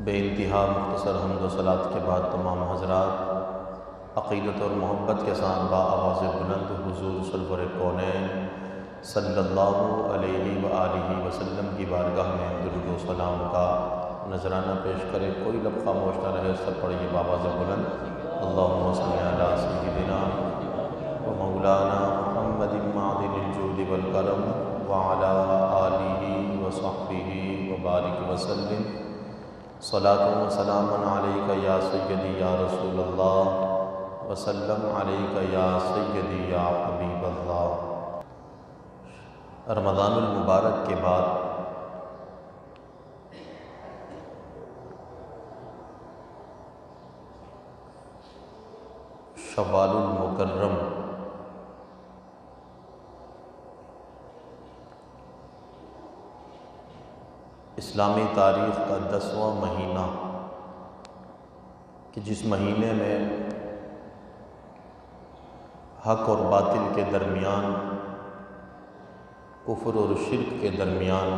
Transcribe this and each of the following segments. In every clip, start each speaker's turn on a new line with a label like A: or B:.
A: بے انتہا مختصر حمد و صلات کے بعد تمام حضرات عقیدت اور محبت کے ساتھ با آواز بلند حضور سرور کونین صلی اللہ علیہ وآلہ وسلم کی بارگاہ میں درود و سلام کا نذرانہ پیش کرے۔ کوئی لب خاموش نہ رہے، سب پڑھیے بآواز بلند اللہم صلی علی سیدنا و مولانا محمد معدن الجود والکرم وعلی آلہ و صحبہ وبارک وسلم۔ صلاۃ و سلام علیک یا سیدی یا رسول اللہ وسلم علیک یا سیدی یا حبیب اللہ۔ رمضان المبارک کے بعد شوال المکرم اسلامی تاریخ کا 10واں مہینہ کہ جس مہینے میں حق اور باطل کے درمیان، کفر اور شرک کے درمیان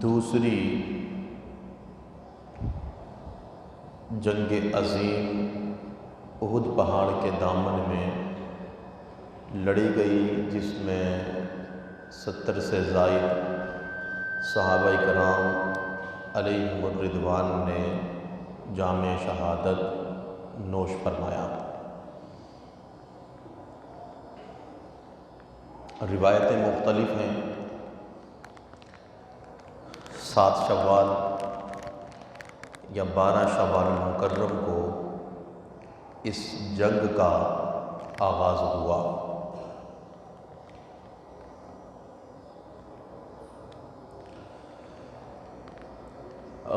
A: دوسری جنگ عظیم احد پہاڑ کے دامن میں لڑی گئی، جس میں 70 سے زائد صحابہ کرام علیہم الرضوان نے جام شہادت نوش فرمایا۔ روایتیں مختلف ہیں۔ 7 شوال یا 12 شوال المکرم کو اس جنگ کا آغاز ہوا۔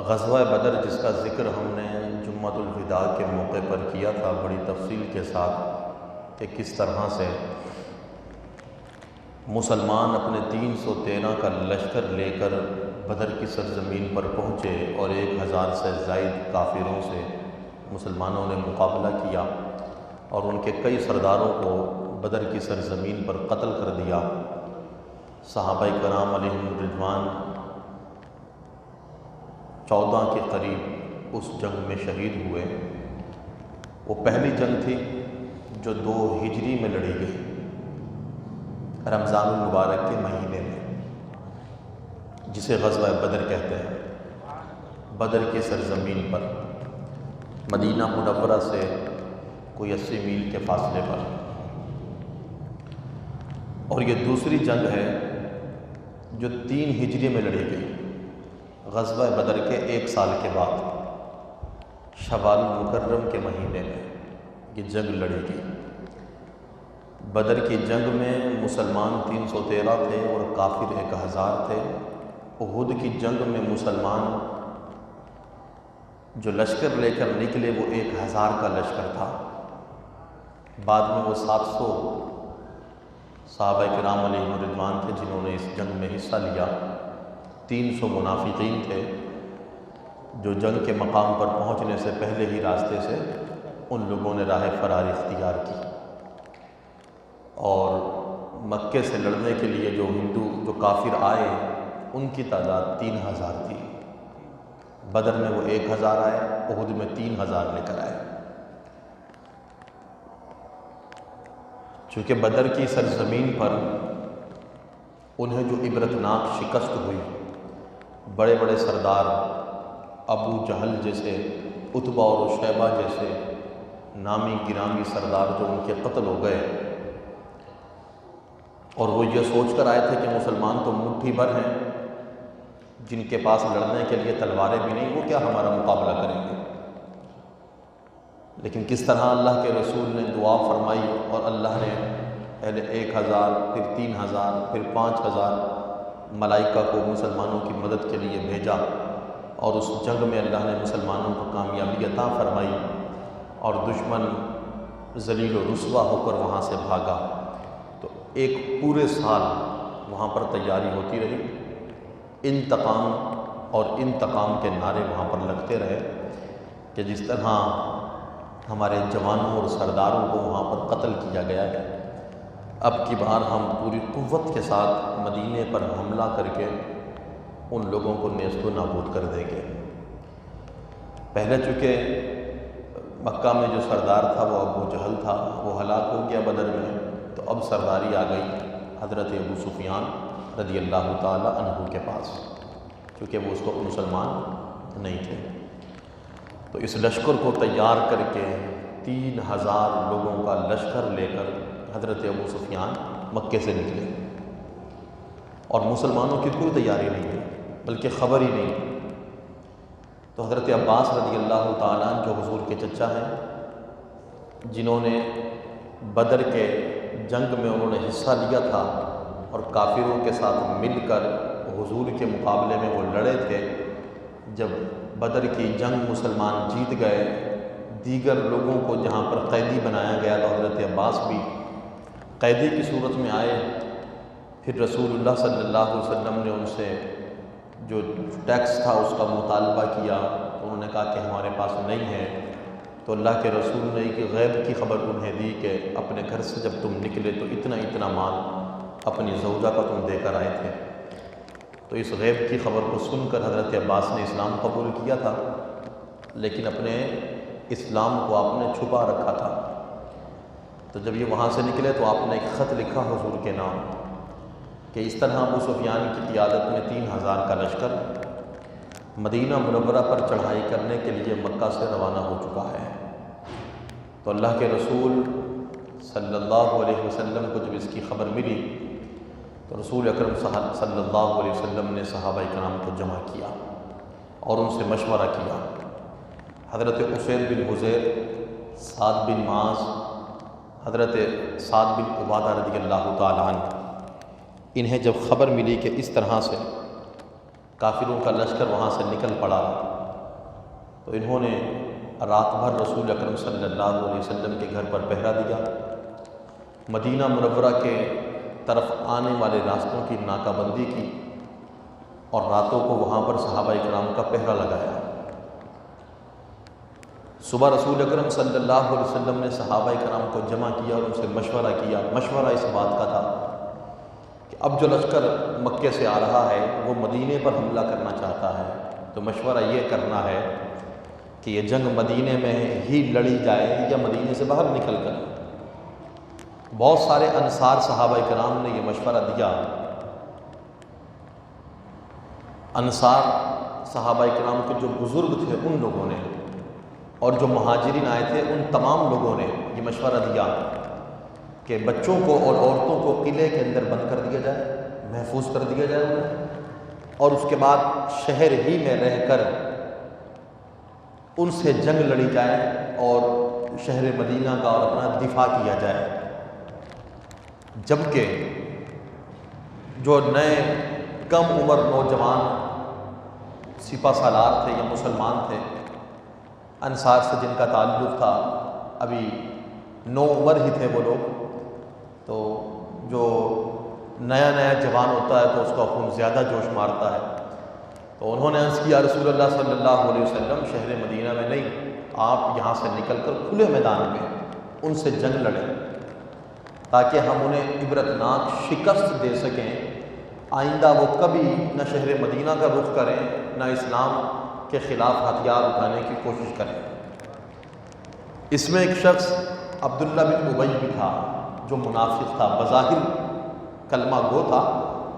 A: غزوہ بدر جس کا ذکر ہم نے جمعۃ الوداع کے موقع پر کیا تھا بڑی تفصیل کے ساتھ، کہ کس طرح سے مسلمان اپنے 313 کا لشکر لے کر بدر کی سرزمین پر پہنچے اور 1000 سے زائد کافروں سے مسلمانوں نے مقابلہ کیا اور ان کے کئی سرداروں کو بدر کی سرزمین پر قتل کر دیا۔ صحابہ کرام علیہم الرضوان 14 کے قریب اس جنگ میں شہید ہوئے۔ وہ پہلی جنگ تھی جو 2 ہجری میں لڑی گئی، رمضان المبارک کے مہینے میں، جسے غزوہ بدر کہتے ہیں۔ بدر کی سرزمین پر مدینہ منورہ سے کوئی 80 میل کے فاصلے پر، اور یہ دوسری جنگ ہے جو 3 ہجری میں لڑی گئی۔ غزوہ بدر کے 1 سال کے بعد شوال المکرم کے مہینے میں یہ جنگ لڑی گئی۔ بدر کی جنگ میں مسلمان 313 تھے اور کافر 1000 تھے۔ احد کی جنگ میں مسلمان جو لشکر لے کر نکلے وہ 1000 کا لشکر تھا۔ بعد میں وہ 700 صحابہ کرام علیہم الرضوان تھے جنہوں نے اس جنگ میں حصہ لیا۔ 300 منافقین تھے جو جنگ کے مقام پر پہنچنے سے پہلے ہی راستے سے ان لوگوں نے راہ فرار اختیار کی، اور مکے سے لڑنے کے لیے جو کافر آئے ان کی تعداد 3000 تھی۔ بدر میں وہ 1000 آئے، احد میں 3000 لے کر آئے۔ چونکہ بدر کی سرزمین پر انہیں جو عبرتناک شکست ہوئی، بڑے بڑے سردار ابو جہل جیسے، عتبہ اور شیبہ جیسے نامی گرامی سردار جو ان کے قتل ہو گئے، اور وہ یہ سوچ کر آئے تھے کہ مسلمان تو مٹھی بھر ہیں جن کے پاس لڑنے کے لیے تلواریں بھی نہیں، وہ کیا ہمارا مقابلہ کریں گے۔ لیکن کس طرح اللہ کے رسول نے دعا فرمائی اور اللہ نے پہلے 1000 پھر 3000 پھر 5000 ملائکہ کو مسلمانوں کی مدد کے لیے بھیجا، اور اس جنگ میں اللہ نے مسلمانوں کو کامیابی عطا فرمائی اور دشمن ذلیل و رسوا ہو کر وہاں سے بھاگا۔ تو ایک پورے سال وہاں پر تیاری ہوتی رہی، انتقام اور انتقام کے نعرے وہاں پر لگتے رہے، کہ جس طرح ہمارے جوانوں اور سرداروں کو وہاں پر قتل کیا گیا ہے، اب کی بار ہم پوری قوت کے ساتھ مدینے پر حملہ کر کے ان لوگوں کو نیست و نابود کر دیں گے۔ پہلے چونکہ مکہ میں جو سردار تھا وہ ابو جہل تھا، وہ ہلاک ہو گیا بدر میں، تو اب سرداری آ گئی حضرت ابو سفیان رضی اللہ تعالی عنہ کے پاس، کیونکہ وہ اس کو مسلمان نہیں تھے۔ تو اس لشکر کو تیار کر کے 3000 لوگوں کا لشکر لے کر حضرت ابو سفیان مکے سے نکلے، اور مسلمانوں کی کوئی تیاری نہیں تھی، بلکہ خبر ہی نہیں۔ تو حضرت عباس رضی اللہ تعالیٰ عنہ جو حضور کے چچا ہیں، جنہوں نے بدر کے جنگ میں انہوں نے حصہ لیا تھا اور کافروں کے ساتھ مل کر حضور کے مقابلے میں وہ لڑے تھے، جب بدر کی جنگ مسلمان جیت گئے، دیگر لوگوں کو جہاں پر قیدی بنایا گیا تو حضرت عباس بھی قیدی کی صورت میں آئے۔ پھر رسول اللہ صلی اللہ علیہ وسلم نے ان سے جو ٹیکس تھا اس کا مطالبہ کیا، تو انہوں نے کہا کہ ہمارے پاس نہیں ہے۔ تو اللہ کے رسول نے کہ غیب کی خبر انہیں دی کہ اپنے گھر سے جب تم نکلے تو اتنا اتنا مال اپنی زوجہ کا تم دے کر آئے تھے۔ تو اس غیب کی خبر کو سن کر حضرت عباس نے اسلام قبول کیا تھا، لیکن اپنے اسلام کو آپ نے چھپا رکھا تھا۔ تو جب یہ وہاں سے نکلے تو آپ نے ایک خط لکھا حضور کے نام کہ اس طرح ابو سفیان کی قیادت میں 3000 کا لشکر مدینہ منورہ پر چڑھائی کرنے کے لیے مکہ سے روانہ ہو چکا ہے۔ تو اللہ کے رسول صلی اللہ علیہ وسلم کو جب اس کی خبر ملی تو رسول اکرم صلی اللہ علیہ وسلم نے صحابہ کرام کو جمع کیا اور ان سے مشورہ کیا۔ حضرت اسید بن حضیر، سعد بن معاذ، حضرت سعد بن عبادہ رضی اللہ تعالیٰ عنہ، انہیں جب خبر ملی کہ اس طرح سے کافروں کا لشکر وہاں سے نکل پڑا، تو انہوں نے رات بھر رسول اکرم صلی اللہ علیہ وسلم کے گھر پر پہرا دیا، مدینہ منورہ کے طرف آنے والے راستوں کی ناکہ بندی کی، اور راتوں کو وہاں پر صحابہ کرام کا پہرا لگایا۔ صبح رسول اکرم صلی اللہ علیہ وسلم نے صحابہ کرام کو جمع کیا اور ان سے مشورہ کیا۔ مشورہ اس بات کا تھا کہ اب جو لشکر مکے سے آ رہا ہے وہ مدینے پر حملہ کرنا چاہتا ہے، تو مشورہ یہ کرنا ہے کہ یہ جنگ مدینے میں ہی لڑی جائے یا مدینے سے باہر نکل کر۔ بہت سارے انصار صحابہ کرام نے یہ مشورہ دیا۔ انصار صحابہ کرام کے جو بزرگ تھے ان لوگوں نے، اور جو مہاجرین آئے تھے ان تمام لوگوں نے یہ مشورہ دیا کہ بچوں کو اور عورتوں کو قلعے کے اندر بند کر دیا جائے، محفوظ کر دیا جائے انہیں، اور اس کے بعد شہر ہی میں رہ کر ان سے جنگ لڑی جائے اور شہر مدینہ کا اور اپنا دفاع کیا جائے۔ جبکہ جو نئے کم عمر نوجوان سپہ سالار تھے یا مسلمان تھے انصار سے جن کا تعلق تھا، ابھی نو عمر ہی تھے وہ لوگ، تو جو نیا نیا جوان ہوتا ہے تو اس کا خون زیادہ جوش مارتا ہے، تو انہوں نے عرض کیا رسول اللہ صلی اللہ علیہ وسلم شہر مدینہ میں نہیں، آپ یہاں سے نکل کر کھلے میدان میں ان سے جنگ لڑیں تاکہ ہم انہیں عبرتناک شکست دے سکیں، آئندہ وہ کبھی نہ شہر مدینہ کا رخ کریں نہ اسلام کے خلاف ہتھیار اٹھانے کی کوشش کریں۔ اس میں ایک شخص عبداللہ بن ابی بھی تھا جو منافق تھا، بظاہر کلمہ گو تھا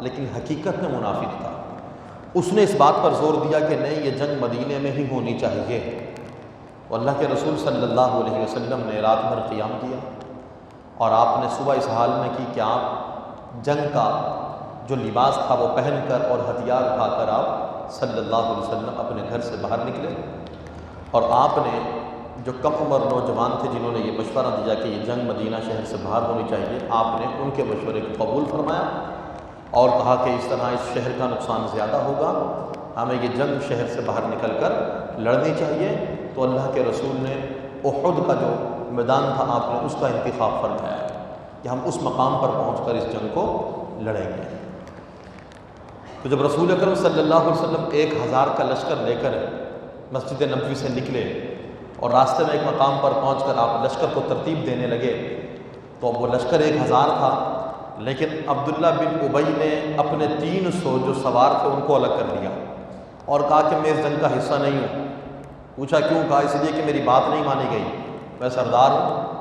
A: لیکن حقیقت میں منافق تھا۔ اس نے اس بات پر زور دیا کہ نہیں، یہ جنگ مدینے میں ہی ہونی چاہیے، اور اللہ کے رسول صلی اللہ علیہ وسلم نے رات بھر قیام کیا، اور آپ نے صبح اس حال میں کی کہ آپ جنگ کا جو لباس تھا وہ پہن کر اور ہتھیار اٹھا کر آپ صلی اللہ علیہ وسلم اپنے گھر سے باہر نکلے، اور آپ نے جو کم عمر نوجوان تھے جنہوں نے یہ مشورہ دیا کہ یہ جنگ مدینہ شہر سے باہر ہونی چاہیے، آپ نے ان کے مشورے کو قبول فرمایا اور کہا کہ اس طرح اس شہر کا نقصان زیادہ ہوگا، ہمیں یہ جنگ شہر سے باہر نکل کر لڑنی چاہیے۔ تو اللہ کے رسول نے احد کا جو میدان تھا آپ نے اس کا انتخاب فرمایا کہ ہم اس مقام پر پہنچ کر اس جنگ کو لڑیں گے۔ تو جب رسول اکرم صلی اللہ علیہ وسلم 1000 کا لشکر لے کر مسجد نبوی سے نکلے اور راستے میں ایک مقام پر پہنچ کر آپ لشکر کو ترتیب دینے لگے، تو اب وہ لشکر 1000 تھا، لیکن عبداللہ بن ابی نے اپنے 300 جو سوار تھے ان کو الگ کر دیا اور کہا کہ میں اس جنگ کا حصہ نہیں ہوں۔ پوچھا کیوں؟ کہا اس لیے کہ میری بات نہیں مانی گئی، میں سردار ہوں،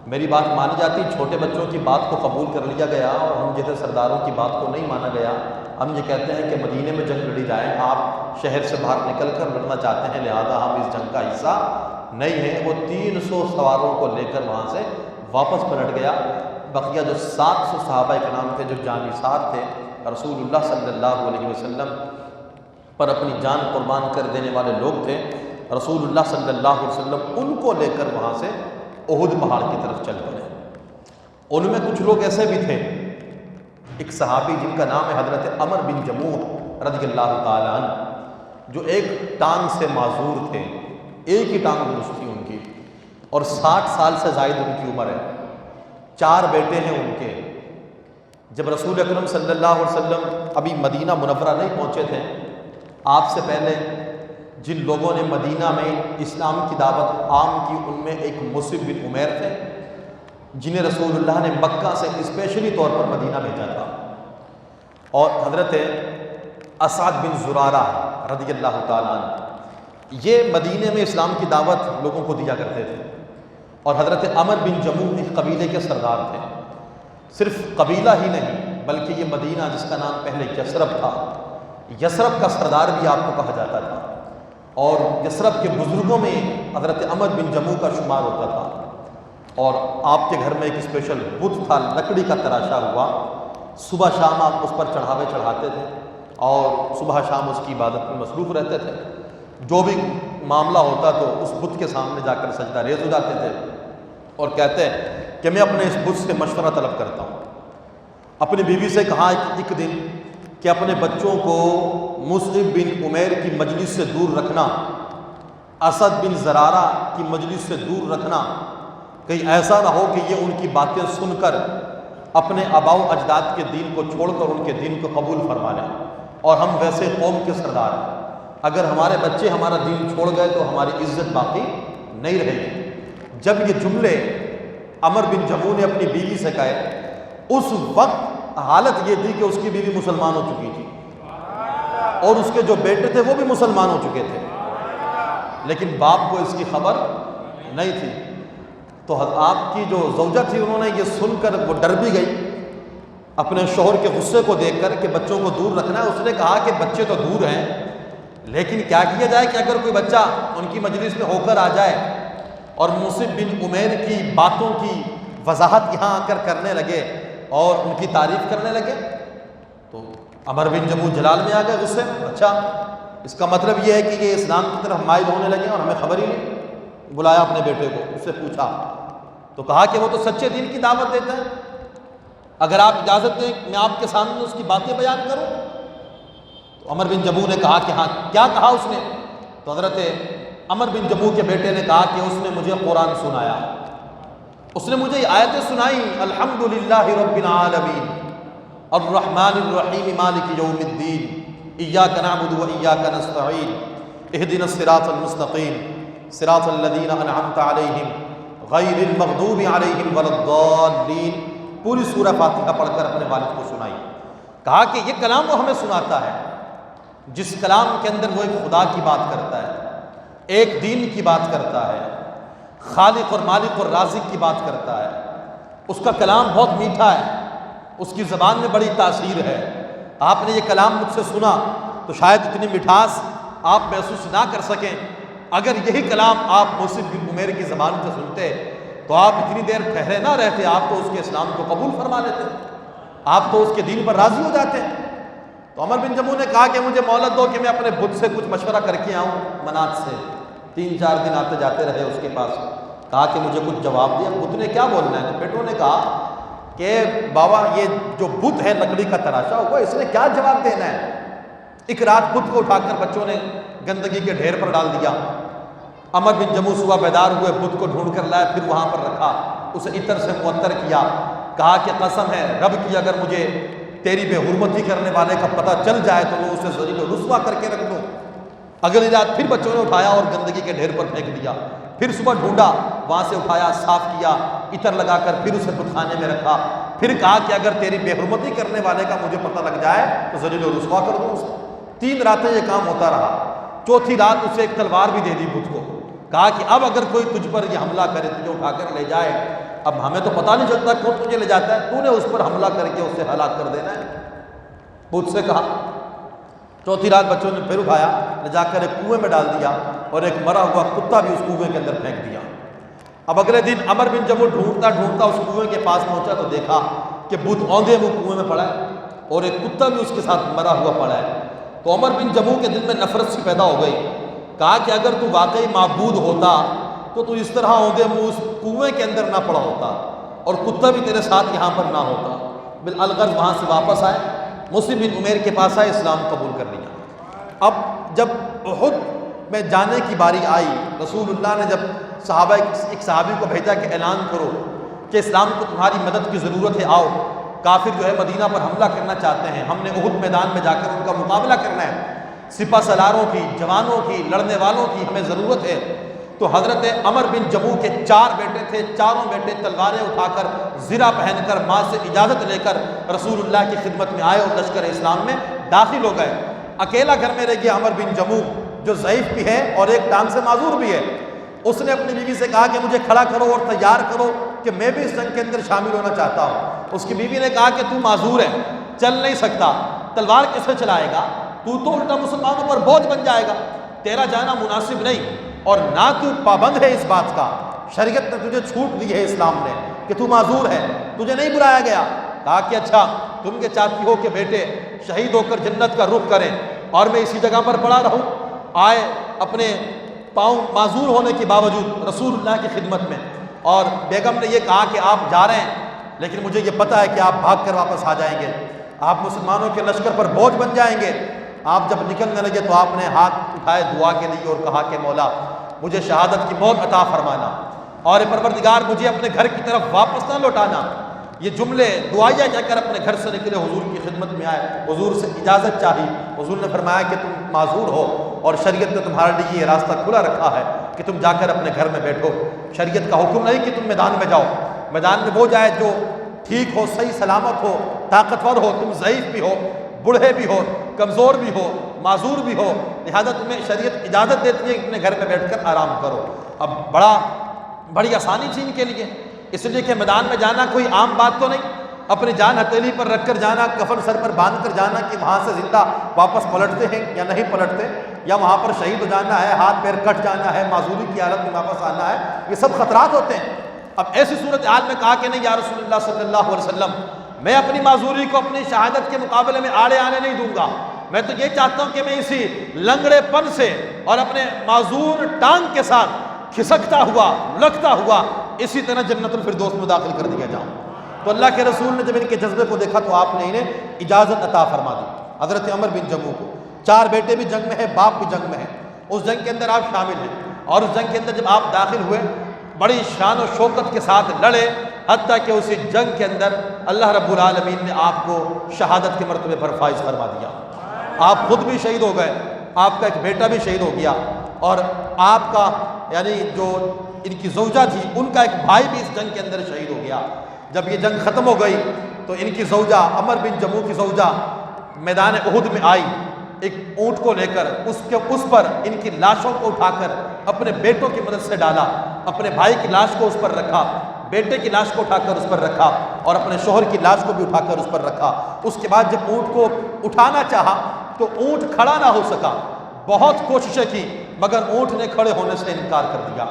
A: میری بات مانی جاتی، چھوٹے بچوں کی بات کو قبول کر لیا گیا اور ہم جیسے سرداروں کی بات کو نہیں مانا گیا۔ ہم یہ کہتے ہیں کہ مدینے میں جنگ لڑی جائے، آپ شہر سے باہر نکل کر لڑنا چاہتے ہیں، لہذا ہم اس جنگ کا حصہ نہیں ہیں۔ وہ 300 سواروں کو لے کر وہاں سے واپس پلٹ گیا۔ بقیہ جو 700 صحابہ کرام تھے جو جانثار تھے، رسول اللہ صلی اللہ علیہ وسلم پر اپنی جان قربان کر دینے والے لوگ تھے، رسول اللہ صلی اللہ علیہ وسلم ان کو لے کر وہاں سے احد پہاڑ کی طرف چل پڑے۔ ان میں کچھ لوگ ایسے بھی تھے، ایک صحابی جن کا نام ہے حضرت عمر بن جموح رضی اللہ تعالیٰ عنہ، جو ایک ٹانگ سے معذور تھے، ایک ہی ٹانگ درست تھی ان کی، اور 60 سال سے زائد ان کی عمر ہے، 4 بیٹے ہیں ان کے۔ جب رسول اکرم صلی اللہ علیہ وسلم ابھی مدینہ منورہ نہیں پہنچے تھے، آپ سے پہلے جن لوگوں نے مدینہ میں اسلام کی دعوت عام کی، ان میں ایک مصعب بن عمیر تھے، جنہیں رسول اللہ نے مکہ سے اسپیشلی طور پر مدینہ بھیجا تھا، اور حضرت اسعد بن زرارہ رضی اللہ تعالیٰ عنہ، یہ مدینہ میں اسلام کی دعوت لوگوں کو دیا کرتے تھے، اور حضرت عمر بن جموح ایک قبیلے کے سردار تھے۔ صرف قبیلہ ہی نہیں بلکہ یہ مدینہ جس کا نام پہلے یثرب تھا، یثرب کا سردار بھی آپ کو کہا جاتا تھا، اور یثرب کے بزرگوں میں حضرت عمر بن جموح کا شمار ہوتا تھا۔ اور آپ کے گھر میں ایک اسپیشل بت تھا، لکڑی کا تراشا ہوا، صبح شام آپ اس پر چڑھاوے چڑھاتے تھے اور صبح شام اس کی عبادت میں مصروف رہتے تھے۔ جو بھی معاملہ ہوتا تو اس بت کے سامنے جا کر سجدہ ریز ہو جاتے تھے اور کہتے کہ میں اپنے اس بت سے مشورہ طلب کرتا ہوں۔ اپنی بیوی سے کہا ایک دن کہ اپنے بچوں کو مصعب بن عمیر کی مجلس سے دور رکھنا، اسد بن زرارہ کی مجلس سے دور رکھنا، کہیں ایسا نہ ہو کہ یہ ان کی باتیں سن کر اپنے آباء و اجداد کے دین کو چھوڑ کر ان کے دین کو قبول فرما لیں، اور ہم ویسے قوم کے سردار ہیں، اگر ہمارے بچے ہمارا دین چھوڑ گئے تو ہماری عزت باقی نہیں رہے گی۔ جب یہ جملے عمر بن جموح نے اپنی بیوی سے کہے، اس وقت حالت یہ تھی کہ اس کی بیوی مسلمان ہو چکی تھی اور اس کے جو بیٹے تھے وہ بھی مسلمان ہو چکے تھے، لیکن باپ کو اس کی خبر نہیں تھی۔ تو آپ کی جو زوجہ تھی انہوں نے یہ سن کر وہ ڈر بھی گئی اپنے شوہر کے غصے کو دیکھ کر کہ بچوں کو دور رکھنا ہے۔ اس نے کہا کہ بچے تو دور ہیں، لیکن کیا کیا جائے کہ اگر کوئی بچہ ان کی مجلس میں ہو کر آ جائے اور مصعب بن عمیر کی باتوں کی وضاحت یہاں آ کر کرنے لگے اور ان کی تعریف کرنے لگے، تو عمر بن جموح جلال میں آ گئے غصے۔ اچھا، اس کا مطلب یہ ہے کہ یہ اسلام کی طرف مائل ہونے لگے اور ہمیں خبر ہی نہیں۔ بلایا اپنے بیٹے کو، اس سے پوچھا تو کہا کہ وہ تو سچے دین کی دعوت دیتا ہے، اگر آپ اجازت دیں میں آپ کے سامنے اس کی باتیں بیان کروں۔ تو عمر بن جموح نے کہا کہ ہاں، کیا کہا اس نے؟ تو حضرت عمر بن جموح کے بیٹے نے کہا کہ اس نے مجھے قرآن سنایا، اس نے مجھے آیتیں سنائی، الحمدللہ رب العالمین الرحمن الرحیم مالک یوم الدین ایاک نعبد و ایاک نستعین اہدنا الصراط المستقیم صراط الذین انعمت علیہم غیر المغضوب علیہم ولا الضالین۔ پوری سورہ فاتحہ پڑھ کر اپنے والد کو سنائی۔ کہا کہ یہ کلام وہ ہمیں سناتا ہے جس کلام کے اندر وہ ایک خدا کی بات کرتا ہے، ایک دین کی بات کرتا ہے، خالق اور مالک اور رازق کی بات کرتا ہے۔ اس کا کلام بہت میٹھا ہے، اس کی زبان میں بڑی تاثیر ہے۔ آپ نے یہ کلام مجھ سے سنا تو شاید اتنی مٹھاس آپ محسوس نہ کر سکیں، اگر یہی کلام آپ مصعب بن عمیر کی زبان سے سنتے تو آپ اتنی دیر ٹھہرے نہ رہتے، آپ تو اس کے اسلام کو قبول فرما لیتے، آپ تو اس کے دین پر راضی ہو جاتے۔ تو عمر بن جموح نے کہا کہ مجھے مہلت دو کہ میں اپنے بت سے کچھ مشورہ کر کے آؤں منات سے۔ 3-4 دن آتے جاتے رہے اس کے پاس، کہا کہ مجھے کچھ جواب دیا۔ بت نے کیا بولنا ہے؟ بیٹوں نے کہا کہ بابا یہ جو بت ہے لکڑی کا تراشا ہوا، اس نے کیا جواب دینا ہے؟ ایک رات بت کو اٹھا کر بچوں نے گندگی کے ڈھیر پر ڈال دیا۔ عمر بن جموح صبح بیدار ہوئے، بت کو ڈھونڈ کر لائے، پھر وہاں پر رکھا، اسے عطر سے معطر کیا، کہا کہ قسم ہے رب کی اگر مجھے تیری بے حرمتی کرنے والے کا پتہ چل جائے تو میں اسے ذلیل و رسوا کر کے رکھ دوں۔ اگلی رات پھر بچوں نے اٹھایا اور گندگی کے ڈھیر پر پھینک دیا، پھر صبح ڈھونڈا، وہاں سے اٹھایا، صاف کیا، عطر لگا کر پھر اسے بت خانے میں رکھا۔ پھر کہا کہ اگر تیری بے حرمتی کرنے والے کا مجھے پتہ لگ جائے تو ذلیل و رسوا کر دوں اسے۔ 3 راتیں یہ کام ہوتا رہا۔ چوتھی رات اسے ایک تلوار بھی دے دی بت کو، کہا کہ اب اگر کوئی تجھ پر یہ حملہ کرے، تجھے اٹھا کر لے جائے، اب ہمیں تو پتہ نہیں چلتا کون تجھے لے جاتا ہے، تو نے اس پر حملہ کر کے اسے ہلاک کر دینا ہے۔ بت سے کہا۔ چوتھی رات بچوں نے پھر اٹھایا، لے جا کر ایک کنویں میں ڈال دیا اور ایک مرا ہوا کتا بھی اس کنویں کے اندر پھینک دیا۔ اب اگلے دن عمر بن جموح ڈھونڈتا ڈھونڈتا اس کنویں کے پاس پہنچا تو دیکھا کہ بت اوندے منہ کنویں میں پڑا ہے اور ایک کتا بھی اس کے ساتھ مرا ہوا پڑا ہے۔ تو عمر بن جموح کے دل میں نفرت سی پیدا ہو گئی، کہا کہ اگر تو واقعی معبود ہوتا تو اس طرح اوندے منہ اس کنویں کے اندر نہ پڑا ہوتا اور کتا بھی تیرے ساتھ یہاں پر نہ ہوتا۔ بالغرض وہاں سے واپس آئے، مصعب بن عمیر کے پاس آئے، اسلام قبول کر لیا۔ اب جب احد میں جانے کی باری آئی، رسول اللہ نے جب ایک صحابی کو بھیجا کہ اعلان کرو کہ اسلام کو تمہاری مدد کی ضرورت ہے، آؤ، کافر جو ہے مدینہ پر حملہ کرنا چاہتے ہیں، ہم نے احد میدان میں جا کر ان کا مقابلہ کرنا ہے، سپہ سالاروں کی، جوانوں کی، لڑنے والوں کی ہمیں ضرورت ہے۔ تو حضرت عمر بن جموح کے 4 بیٹے تھے، چاروں بیٹے تلواریں اٹھا کر، زرہ پہن کر، ماں سے اجازت لے کر رسول اللہ کی خدمت میں آئے اور لشکر اسلام میں داخل ہو گئے۔ اکیلا گھر میں رہ گیا عمر بن جموح، جو ضعیف بھی ہے اور ایک ٹانگ سے معذور بھی ہے۔ اس نے اپنی بیوی سے کہا کہ مجھے کھڑا کرو اور تیار کرو کہ میں بھی اس جنگ کے اندر شامل ہونا چاہتا ہوں۔ اس کی بیوی نے کہا کہ تو معذور ہے، چل نہیں سکتا، تلوار کسے چلائے گا، تو الٹا مسلمانوں پر بوجھ بن جائے گا، تیرا جانا مناسب نہیں، اور نہ تو پابند ہے اس بات کا، شریعت نے تجھے چھوٹ دی ہے اسلام نے کہ تو معذور ہے، تجھے نہیں بلایا گیا۔ کہا کہ اچھا، تم کے چاہتی ہو کہ بیٹے شہید ہو کر جنت کا رخ کریں اور میں اسی جگہ پر پڑا رہوں؟ آئے اپنے پاؤں معذور ہونے کے باوجود رسول اللہ کی خدمت میں، اور بیگم نے یہ کہا کہ آپ جا رہے ہیں لیکن مجھے یہ پتہ ہے کہ آپ بھاگ کر واپس آ جائیں گے، آپ مسلمانوں کے لشکر پر بوجھ بن جائیں گے۔ آپ جب نکلنے لگے تو آپ نے ہاتھ اٹھائے دعا کے لیے اور کہا کہ مولا مجھے شہادت کی موت عطا فرمانا، اور پروردگار مجھے اپنے گھر کی طرف واپس نہ لوٹانا۔ یہ جملے دعائیہ جا کر اپنے گھر سے نکلے، حضور کی خدمت میں آئے، حضور سے اجازت چاہی۔ حضور نے فرمایا کہ تم معذور ہو اور شریعت نے تمہارے لیے یہ راستہ کھلا رکھا ہے کہ تم جا کر اپنے گھر میں بیٹھو، شریعت کا حکم نہیں کہ تم میدان میں جاؤ، میدان میں وہ جائے جو ٹھیک ہو، صحیح سلامت ہو، طاقتور ہو، تم ضعیف بھی ہو، بوڑھے بھی ہو، کمزور بھی ہو، معذور بھی ہو، لہذا تمہیں شریعت اجازت دیتی ہے کہ اپنے گھر میں بیٹھ کر آرام کرو۔ اب بڑی آسانی تھی ان کے لیے، اس لیے کہ میدان میں جانا کوئی عام بات تو نہیں، اپنی جان ہتھیلی پر رکھ کر جانا، کفن سر پر باندھ کر جانا کہ وہاں سے زندہ واپس پلٹتے ہیں یا نہیں پلٹتے، یا وہاں پر شہید ہو جانا ہے، ہاتھ پیر کٹ جانا ہے، معذوری کی حالت میں واپس آنا ہے، یہ سب خطرات ہوتے ہیں۔ اب ایسی صورتحال میں کہا کہ نہیں یا رسول اللہ صلی اللہ علیہ وسلم، میں اپنی معذوری کو اپنی شہادت کے مقابلے میں آڑے آنے نہیں دوں گا، میں تو یہ چاہتا ہوں کہ میں اسی لنگڑے پن سے اور اپنے معذور ٹانگ کے ساتھ کھسکتا ہوا، لکتا ہوا اسی طرح جنت الفردوس میں داخل کر دیا جاؤں۔ تو اللہ کے رسول نے جب ان کے جذبے کو دیکھا تو آپ نے انہیں اجازت عطا فرما دی۔ حضرت عمر بن جموح کو 4 بیٹے بھی جنگ میں ہیں، باپ بھی جنگ میں ہے، اس جنگ کے اندر آپ شامل ہیں، اور اس جنگ کے اندر جب آپ داخل ہوئے بڑی شان و شوکت کے ساتھ لڑے، حتیٰ کہ اسی جنگ کے اندر اللہ رب العالمین نے آپ کو شہادت کے مرتبے پر فائز فرما دیا۔ آپ خود بھی شہید ہو گئے، آپ کا ایک بیٹا بھی شہید ہو گیا، اور آپ کا یعنی جو ان کی زوجہ تھی ان کا ایک بھائی بھی اس جنگ کے اندر شہید ہو گیا۔ جب یہ جنگ ختم ہو گئی تو ان کی زوجہ، عمر بن جموح کی زوجہ میدان احد میں آئی، ایک اونٹ کو لے کر اس پر ان کی لاشوں کو اٹھا کر اپنے بیٹوں کی مدد سے ڈالا، اپنے بھائی کی لاش کو اس پر رکھا، بیٹے کی لاش کو اٹھا کر اس پر رکھا، اور اپنے شوہر کی لاش کو بھی اٹھا کر اس پر رکھا۔ اس کے بعد جب اونٹ کو اٹھانا چاہا تو اونٹ کھڑا نہ ہو سکا، بہت کوششیں کی مگر اونٹ نے کھڑے ہونے سے انکار کر دیا۔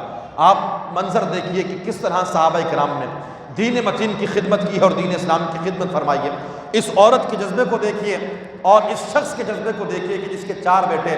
A: آپ منظر دیکھیے کہ کس طرح صحابہ کرام نے دین متین کی خدمت کی ہے اور دین اسلام کی خدمت فرمائی ہے۔ اس عورت کے جذبے کو دیکھیے اور اس شخص کے جذبے کو دیکھیے کہ جس کے 4 بیٹے